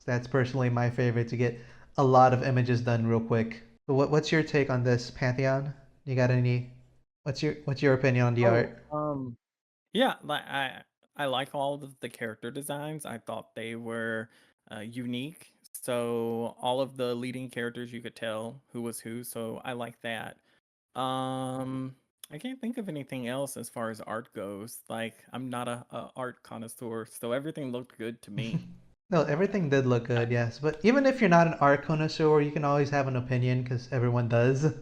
That's personally my favorite to get a lot of images done real quick. So what's your take on this, Pantheon? You got any? What's your opinion on the art? Yeah, I like all of the character designs. I thought they were unique. So all of the leading characters you could tell who was who. So I like that. I can't think of anything else as far as art goes. Like I'm not a art connoisseur, so everything looked good to me. No, everything did look good, yes. But even if you're not an art connoisseur, you can always have an opinion because everyone does.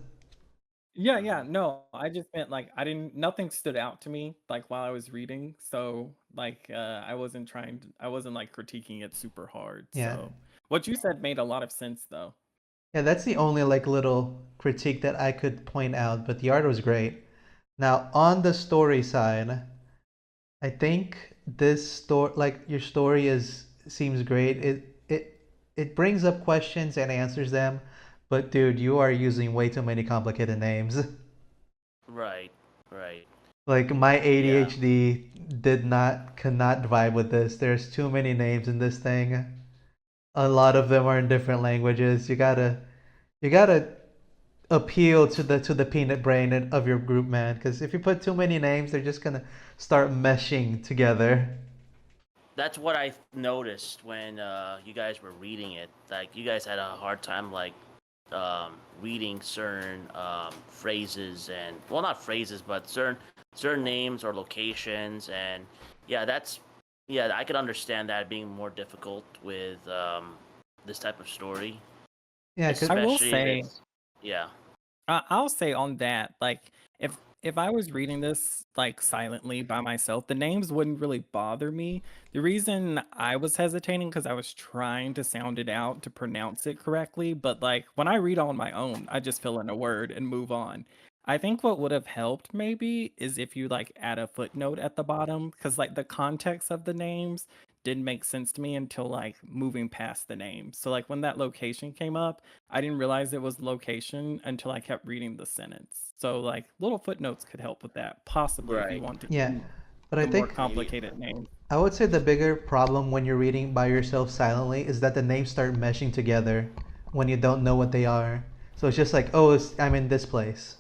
Yeah, no, I just meant like nothing stood out to me like while I was reading. So like I wasn't like critiquing it super hard. Yeah. So what you said made a lot of sense though. Yeah, that's the only like little critique that I could point out, but the art was great. Now, on the story side, I think this story like your story is seems great. It brings up questions and answers them, but dude, you are using way too many complicated names. Right. Right. Like my Yeah. ADHD could not vibe with this. There's too many names in this thing. A lot of them are in different languages. You gotta appeal to the peanut brain of your group, man. Because if you put too many names, they're just gonna start meshing together. that's what I noticed when you guys were reading it. Like you guys had a hard time like reading certain phrases and well, not phrases, but certain names or locations, and yeah, I could understand that being more difficult with this type of story, Yeah, I will especially if say, it's yeah. I'll say on that, like if I was reading this like silently by myself, the names wouldn't really bother me. The reason I was hesitating because I was trying to sound it out to pronounce it correctly, but like when I read on my own, I just fill in a word and move on. I think what would have helped maybe is if you like add a footnote at the bottom because like the context of the names didn't make sense to me until like moving past the name. So like when that location came up, I didn't realize it was location until I kept reading the sentence. So like little footnotes could help with that, possibly if you Right. want to yeah. use But I the more think complicated name. I would say the bigger problem when you're reading by yourself silently is that the names start meshing together when you don't know what they are. So it's just like, oh, I'm in this place.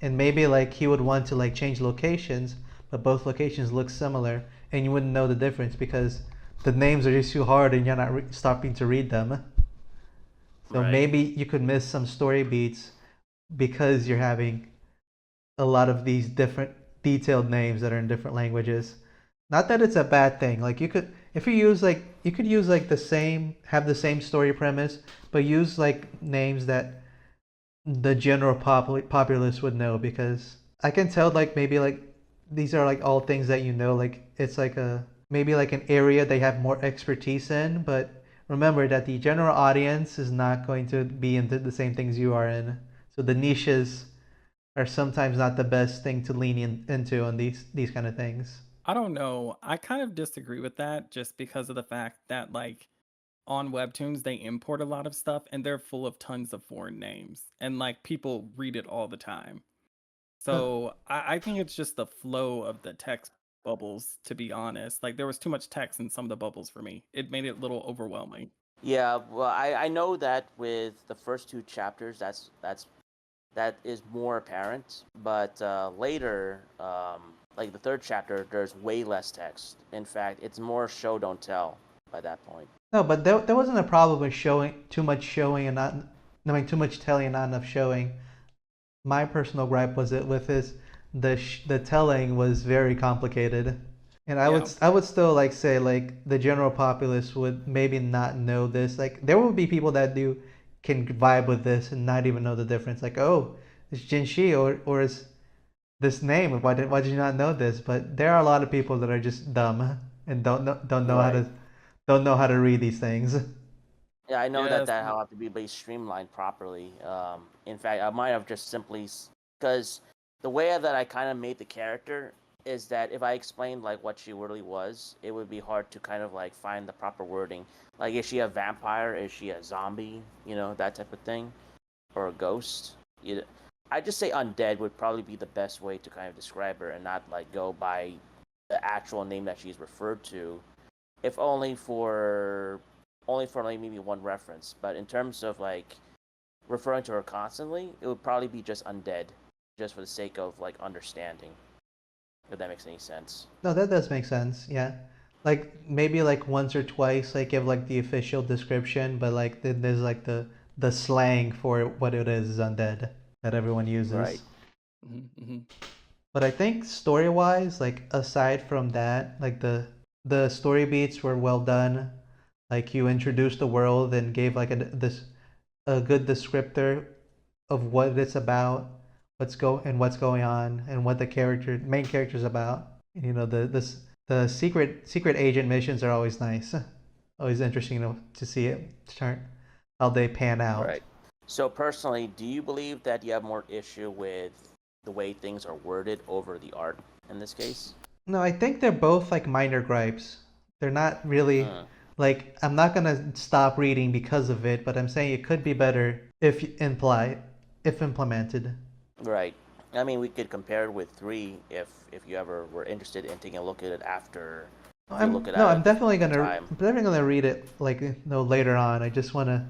And maybe like he would want to like change locations, but both locations look similar, and you wouldn't know the difference because the names are just too hard and you're not stopping to read them. So Right. maybe you could miss some story beats because you're having a lot of these different detailed names that are in different languages. Not that it's a bad thing. Like you could, if you use like, you could use like the same, have the same story premise, but use like names that the general populace would know, because I can tell like maybe like these are like all things that you know, like it's like a maybe like an area they have more expertise in, but remember that the general audience is not going to be into the same things you are in. So the niches are sometimes not the best thing to lean into on these kind of things. I don't know. I kind of disagree with that just because of the fact that like on webtoons they import a lot of stuff and they're full of tons of foreign names and like people read it all the time. Uh, So I think it's just the flow of the text bubbles, to be honest. Like there was too much text in some of the bubbles for me. It made it a little overwhelming. Yeah, well, I know that with the first two chapters, that is more apparent. But later, like the third chapter, there's way less text. In fact, it's more show don't tell by that point. no, but there wasn't a problem with showing too much showing and not, I mean, too much telling and not enough showing. My personal gripe was it with his the telling was very complicated, and Yeah. I would still like say like the general populace would maybe not know this. Like there will be people that do can vibe with this and not even know the difference. Like, oh, it's Jinshi or is this name? Why did you not know this? But there are a lot of people that are just dumb and don't know how Right. to read these things. Yeah, I know that Yes. that have to be streamlined properly. In fact, I might have just simply because the way that I kind of made the character is that if I explained like what she really was, it would be hard to kind of like find the proper wording. Like, is she a vampire? Is she a zombie? You know, that type of thing, or a ghost. You, I just say undead would probably be the best way to kind of describe her, and not like go by the actual name that she's referred to, if only for like maybe one reference. But in terms of like referring to her constantly, it would probably be just undead, just for the sake of like understanding. If that makes any sense. No, that does make sense. Yeah. Like maybe like once or twice like give like the official description, but like there's like the slang for what it is undead that everyone Right. uses. Mm-hmm. But I think story-wise, like aside from that, like the story beats were well done. Like you introduced the world and gave like a good descriptor of what it's about, what's going on, and what the main character's about. And, you know, the secret agent missions are always nice, always interesting to see it turn how they pan out. Right. So personally, do you believe that you have more issue with the way things are worded over the art in this case? No, I think they're both like minor gripes. They're not really Mm, like I'm not gonna stop reading because of it, but I'm saying it could be better if implemented. right. I mean, we could compare it with three if you ever were interested in taking a look at it after if you look at I'm it definitely time. read it like later on. I just wanna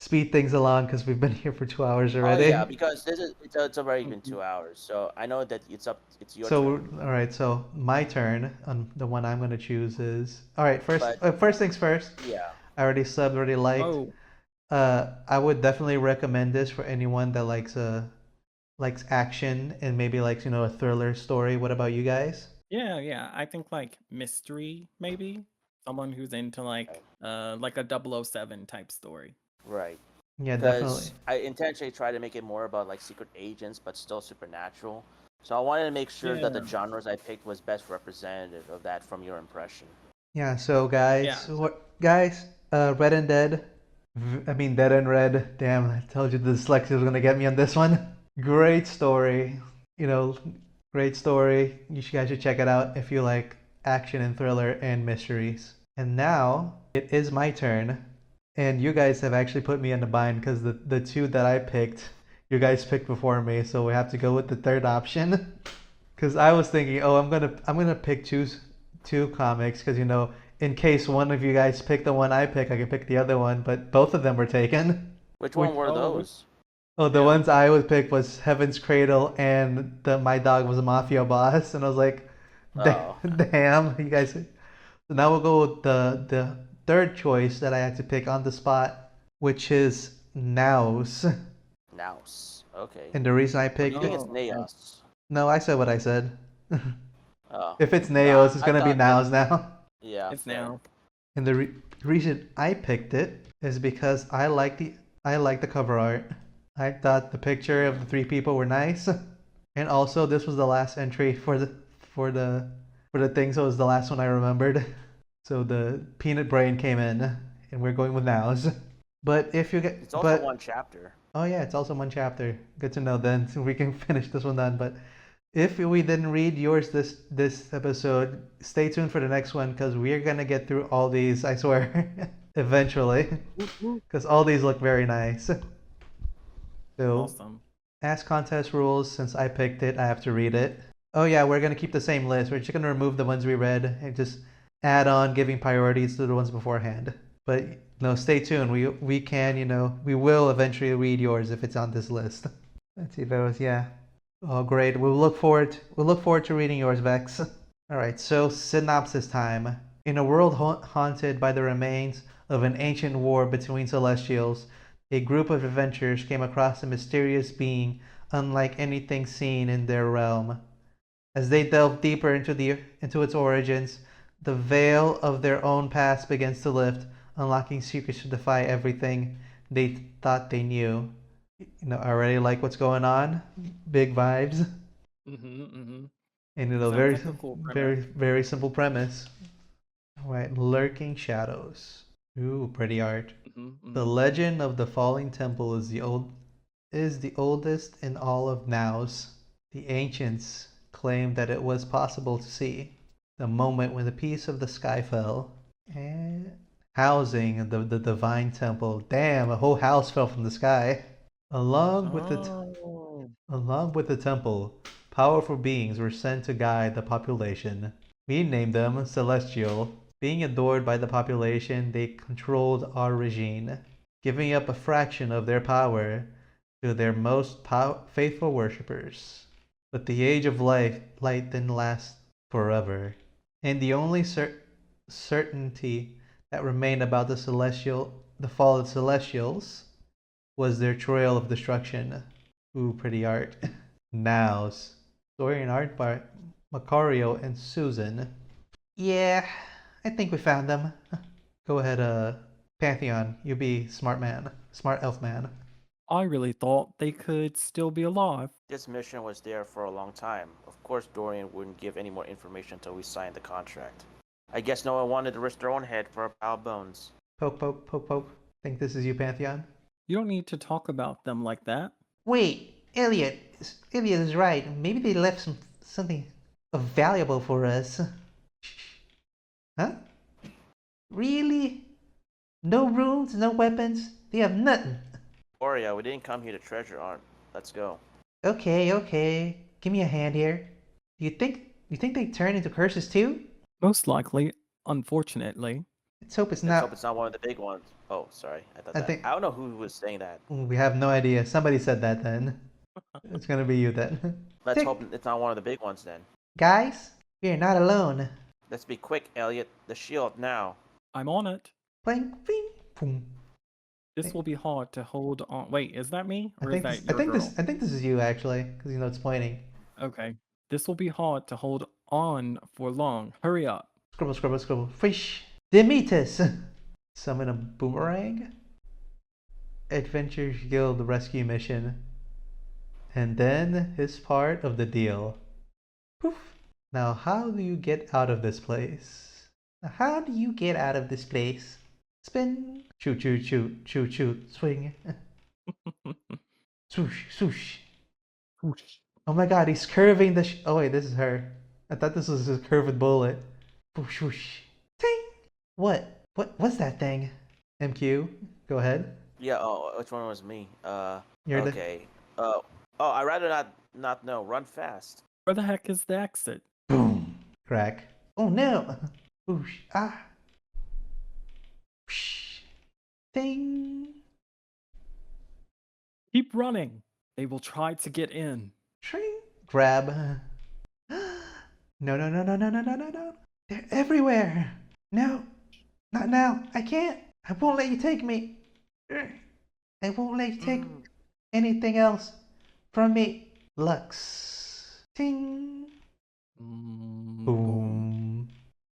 speed things along because we've been here for 2 hours Oh already. yeah, because it's already been 2 hours. So I know that it's your So, turn. all right. So my turn. The one I'm gonna choose is all right. First, But first things first. yeah, I already subbed, already liked. Oh, I would definitely recommend this for anyone that likes action and maybe likes a thriller story. What about you guys? yeah. I think like mystery, maybe. Someone who's into like a 007 type story. right. Yeah, definitely. Because I intentionally try to make it more about like secret agents, but still supernatural. So I wanted to make sure that the Yeah. genres I picked was best representative of that from your impression. Yeah. So Yeah. guys? Red and Dead. I mean Dead and Red. Damn, I told you the dyslexia was gonna get me on this one. Great story. You know, great story. Guys should check it out if you like action and thriller and mysteries. And now it is my turn. And you guys have actually put me in a bind because the two that I picked, you guys picked before me, so we have to go with the third option. Because I was thinking, oh, I'm gonna pick two comics because in case one of you guys pick the one I pick, I could pick the other one, but both of them were taken. Which Which one were Oh, those? Oh, the yeah. ones I would pick was Heaven's Cradle and the my dog was a Mafia Boss, and I was like, Oh, damn, you guys. So now we'll go with the third choice that I had to pick on the spot, which is Naos. Naos. Okay. And the reason I Or do you picked think it, it's Oh, okay. Naos? no, I said what I said. Oh, If it's no, Naos, it's I gonna be thought that. Naos now. Yeah, It's fair. now. And the reason I picked it is because I like the cover art. I thought the picture of the three people were nice, and also this was the last entry for the for the thing, so it was the last one I remembered. So the peanut brain came in, and we're going with nows. But if you get It's also but one chapter. oh yeah, it's also one chapter. Good to know then, so we can finish this one then. But if we didn't read yours this episode, stay tuned for the next one because we're gonna get through all these. I swear, eventually, Whoop, whoop. because all these look very nice. So, Awesome. as contest rules, since I picked it, I have to read it. Oh yeah, we're gonna keep the same list. We're just gonna remove the ones we read and just add on giving priorities to the ones beforehand. But no, stay tuned. We can we will eventually read yours if it's on this list. Let's see if it was yeah. Oh great. We'll look forward to reading yours, Vex. All right. So synopsis time. In a world haunted by the remains of an ancient war between celestials, a group of adventurers came across a mysterious being unlike anything seen in their realm. As they delve deeper into its origins, the veil of their own past begins to lift, unlocking secrets to defy everything they thought they knew. I already like what's going on. Big vibes, Mm-hmm. and Sounds very, like a cool very, premise. very simple premise. All right, lurking shadows. Ooh, pretty art. The Mm-hmm. legend of the falling temple is the oldest in all of Naos. The ancients claimed that it was possible to see the moment when a piece of the sky fell, and housing the divine temple. Damn, a whole house fell from the sky. Along with Oh. along with the temple, powerful beings were sent to guide the population. We named them Celestial. Being adored by the population, they controlled our regime, giving up a fraction of their power to their most faithful worshippers. But the age of light didn't last forever, and the only certainty that remained about the fall of Celestials, was their trail of destruction. Ooh, pretty art. Now's story and art by Macario and Susan. Yeah, I think we found them. Go ahead, Pantheon. You be smart man, smart elf man. I really thought they could still be alive. This mission was there for a long time. Of course, Dorian wouldn't give any more information until we signed the contract. I guess no one wanted to risk their own head for a pile of bones. Poke, poke, poke, poke. Think this is you, Pantheon? You don't need to talk about them like that. Wait, Elliot. Elliot is right. Maybe they left something valuable for us. Huh? Really? No runes, no weapons. They have nothing. Oria, we didn't come here to treasure art. Let's go. Okay, okay. Give me a hand here. You think they turn into curses too? Most likely, unfortunately. Let's hope it's Let's hope not. it's not one of the big ones. Oh, sorry. I think I don't know who was saying that. we have no idea. Somebody said that then. It's gonna be you then. Let's hope Tick. it's not one of the big ones then. Guys, we're not alone. Let's be quick, Elliot. The shield now. I'm on it. Bling, bling, boom. This will be hard to hold on. Wait, is that me I or is think this. that your girl? I think this is you actually, because you know it's pointing. Okay. This will be hard to hold on for long. Hurry up. Scribble, scribble, scribble. Fish. Demetus. Summon a boomerang. Adventure Guild rescue mission. And then his part of the deal. Poof. Now, how do you get out of this place? How do you get out of this place? Spin. Shoot, shoot, shoot, shoot, shoot. Swing. Swoosh, swoosh. Whoosh. Oh my god, he's curving the. Oh wait, this is her. I thought this was his curved bullet. Whoosh, whoosh. Ting. What? What's that thing? MQ, go ahead. Yeah. Oh, which one was me? You're Okay. Oh, I'd rather not know. Run fast. Where the heck is the exit? the. Boom. Crack. Oh no. Whoosh. Ah. Whoosh. Ting. Keep running. They will try to get in. Tring. Grab. No, no, no, no, no, no, no, no, no. They're everywhere. No. Not now. I can't. I won't let you take me. I won't let you take anything else from me. Lux. Ting. Boom.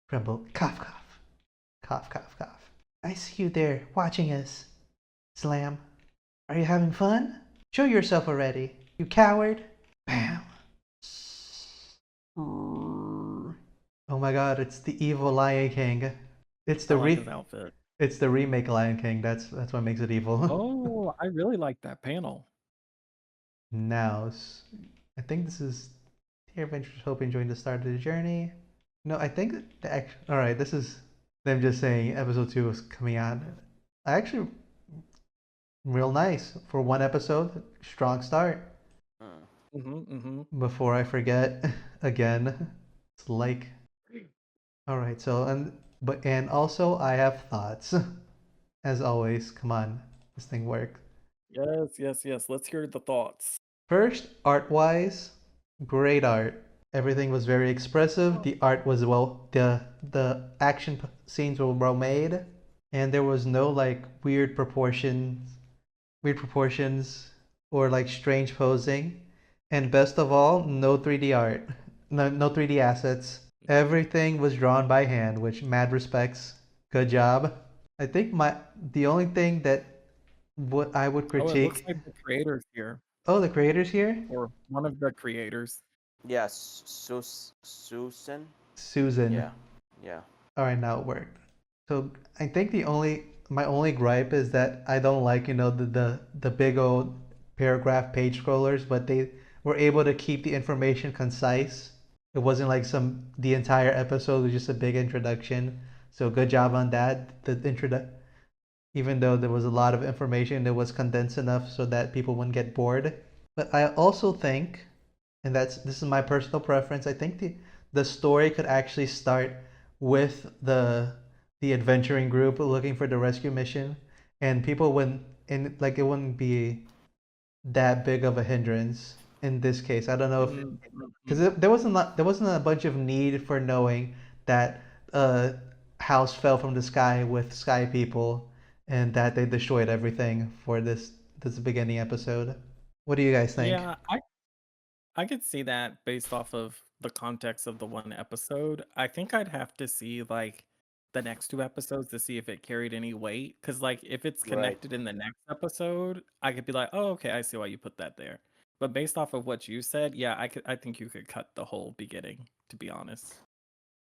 Crumble. Cough, cough. Cough, cough, cough. I see you there watching us. Slam. Are you having fun? Show yourself already. You coward. Bam. Oh my god, it's the evil Lion King. It's the I like his outfit. It's the remake Lion King. That's what makes it evil. Oh, I really like that panel. Naos. I think this is Dear Adventurers, hope you enjoyed the start of the journey. No, I think alright, this is them just saying episode 2 is coming out. Actually, real nice for one episode. Strong start. Before I forget again, it's like, alright, so and also I have thoughts. As always, come on, this thing works. Yes. Let's hear the thoughts. First, art-wise, great art. Everything was very expressive. The art was the action scenes were well made, and there was no like weird proportions or like strange posing. And best of all, no 3D art, no 3D assets. Everything was drawn by hand, which mad respects. Good job. I think the only thing that what I would Oh, it looks critique. like the creators here, Oh, the creators here? or one of the creators. Yes, Susan. Susan. Yeah. All right, now it worked. So I think my only gripe is that I don't like the big old paragraph page scrollers, but they were able to keep the information concise. It wasn't like the entire episode was just a big introduction. So good job on that. Even though there was a lot of information, it was condensed enough so that people wouldn't get bored. But I also think, and this is my personal preference, I think the story could actually start with the adventuring group looking for the rescue mission, and people wouldn't it wouldn't be that big of a hindrance in this case. I don't know if because there wasn't a bunch of need for knowing that a house fell from the sky with sky people and that they destroyed everything for this beginning episode. What do you guys think? Yeah, I could see that based off of the context of the one episode. I think I'd have to see like the next 2 episodes to see if it carried any weight. Because like if it's Right. connected in the next episode, I could be like, oh, okay, I see why you put that there. But based off of what you said, yeah, I think you could cut the whole beginning, to be honest.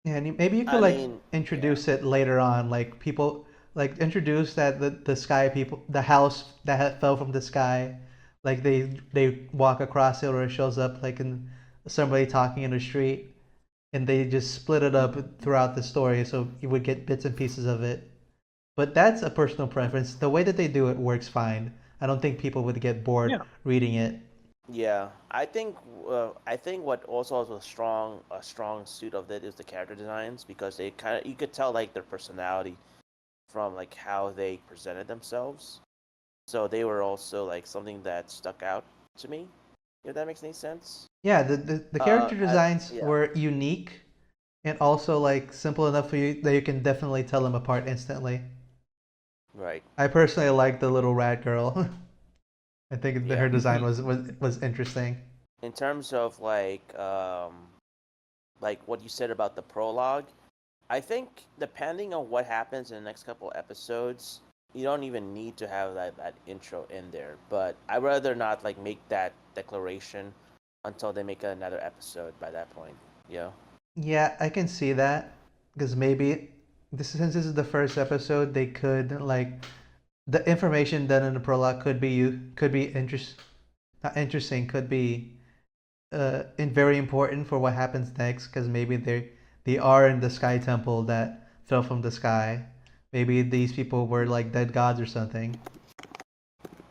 Yeah, and maybe you could I like mean, introduce it later on, like people like introduce that the sky people, the house that fell from the sky, like they walk across it or it shows up like in somebody talking in the street, and they just split it up throughout the story, so you would get bits and pieces of it. But that's a personal preference. The way that they do it works fine. I don't think people would get bored Yeah. reading it. Yeah, I think what also has a strong suit of it is the character designs because they kind of you could tell like their personality. from like how they presented themselves. So they were also like something that stuck out to me. If that makes any sense. Yeah, the character designs Yeah. were unique and also like simple enough for you that you can definitely tell them apart instantly. Right. I personally like the little rat girl. I think Yeah. her design was interesting. In terms of like what you said about the prologue, I think depending on what happens in the next couple episodes, you don't even need to have that intro in there. But I'd rather not like make that declaration until they make another episode by that point. Yeah. Yeah, I can see that because maybe since this is the first episode, they could like the information done in the prologue could be not interesting, could be very important for what happens next because maybe they are in the sky temple that fell from the sky. Maybe these people were like dead gods or something,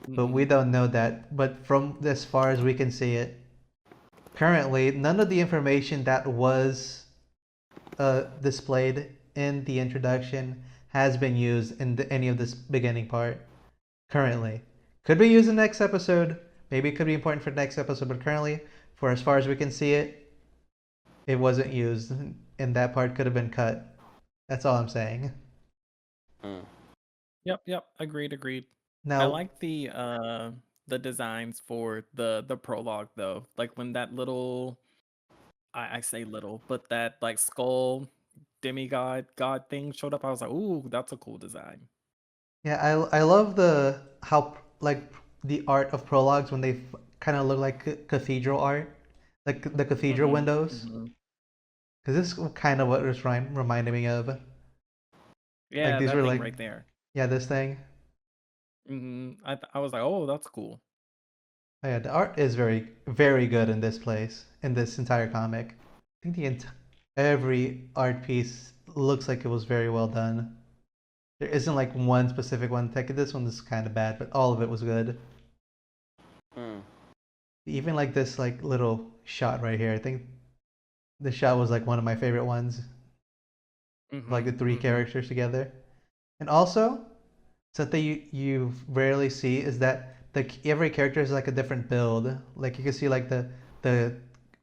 but we don't know that. But from as far as we can see it, currently none of the information that was displayed in the introduction has been used in any of this beginning part. Currently, could be used in the next episode. Maybe it could be important for the next episode, but currently, for as far as we can see it, it wasn't used, and that part could have been cut. That's all I'm saying. Mm. Yep. Agreed. I Now, like the designs for the prologue though. Like when that little I say little, but that like skull demigod god thing showed up, I was like, ooh, that's a cool design. yeah, I love the how like the art of prologues when they kind of look like cathedral art, like the cathedral windows. Because this is kind of what it's reminding me of. Like Yeah, these that were thing like, right there. yeah, this thing. I was like, oh, that's cool. Oh, yeah, the art is very good in this place, in this entire comic. I think every art piece looks like it was very well done. There isn't like one specific one. Like this one is kind of bad, but all of it was good. Mm. Even like this like little shot right here. I think this shot was like one of my favorite ones. Like the three characters together. And also, something you rarely see is that every character is like a different build. Like you can see like the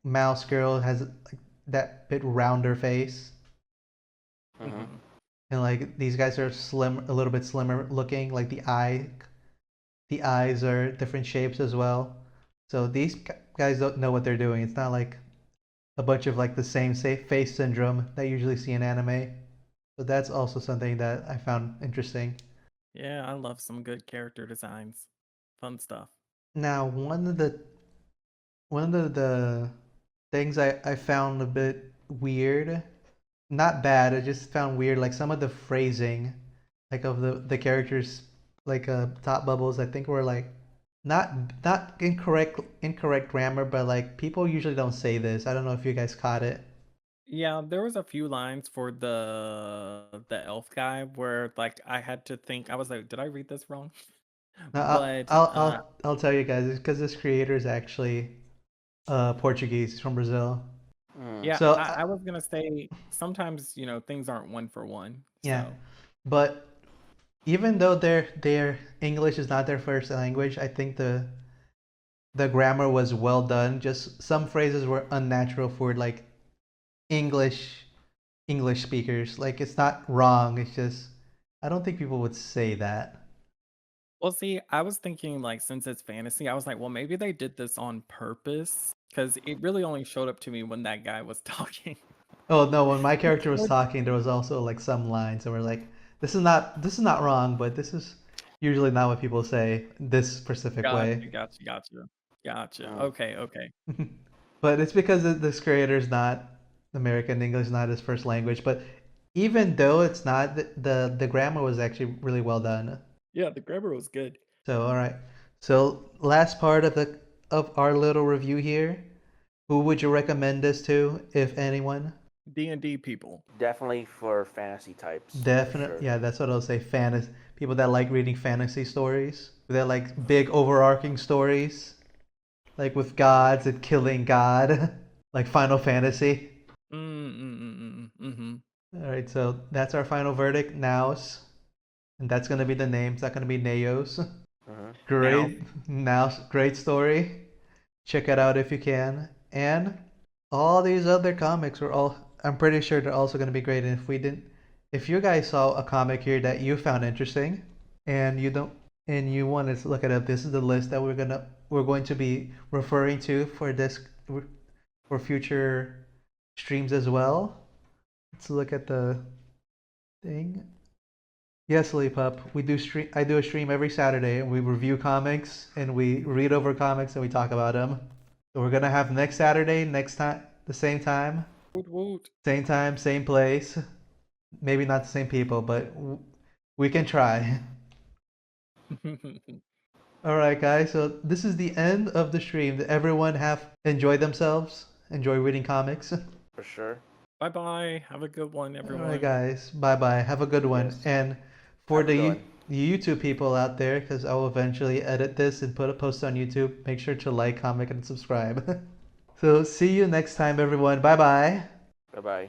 mouse girl has like that bit rounder face, and like these guys are a little bit slimmer looking. Like the eyes are different shapes as well. So these guys don't know what they're doing. It's not like a bunch of like the same face syndrome that you usually see in anime. So that's also something that I found interesting. Yeah, I love some good character designs. Fun stuff. Now, one of the things I found a bit weird, not bad, I just found weird, like some of the phrasing, like of the characters, like top bubbles, I think were like not incorrect grammar, but like people usually don't say this. I don't know if you guys caught it. Yeah, there was a few lines for the elf guy where like I had to think. I was like, did I read this wrong? No, But I'll tell you guys because this creator is actually Portuguese. He's from Brazil. Mm. yeah, So I was gonna say sometimes things aren't one for one. yeah, So but even though their English is not their first language, I think the grammar was well done. Just some phrases were unnatural for like English English speakers. Like it's not wrong. It's just I don't think people would say that. well, see, I was thinking like since it's fantasy, I was like, well, maybe they did this on purpose because it really only showed up to me when that guy was talking. Oh no, when my character was talking, there was also like some lines that were like, this is not wrong, but this is usually not what people say this specific way. Gotcha. Mm. Okay. But it's because this creator is not American English, not his first language. But even though it's not, the grammar was actually really well done. Yeah, the grammar was good. So all right. So last part of our little review here. Who would you recommend this to, if anyone? D&D people. Definitely for fantasy types. for Definitely, sure. yeah, that's what I'll say. Fantasy people that like reading fantasy stories, that like big overarching stories, like with gods and killing God, like Final Fantasy. Mm-hmm. All right, so that's our final verdict. Naos, and that's gonna be the name. It's not gonna be Naos. Mhm. Great, now great story. Check it out if you can. And all these other comics were all. I'm pretty sure they're also gonna be great. And if we didn't, if you guys saw a comic here that you found interesting, and you don't, and you wanted to look it up, this is the list that we're going to be referring to for this for future streams as well. Let's look at the thing. Yes, Pup. We do stream. I do a stream every Saturday, and we review comics, and we read over comics, and we talk about them. So we're gonna have next Saturday, next time, the same time, Woot woot. same time, same place. Maybe not the same people, but we can try. All right, guys. So this is the end of the stream. Did everyone have enjoyed themselves? Enjoy reading comics? For sure. Bye bye. Have a good one, everyone. All right, guys. Bye bye. Have a good one. Yes. And for Have a good the one. YouTube people out there, because I will eventually edit this and put a post on YouTube, make sure to like, comment, and subscribe. So see you next time, everyone. Bye bye. Bye bye.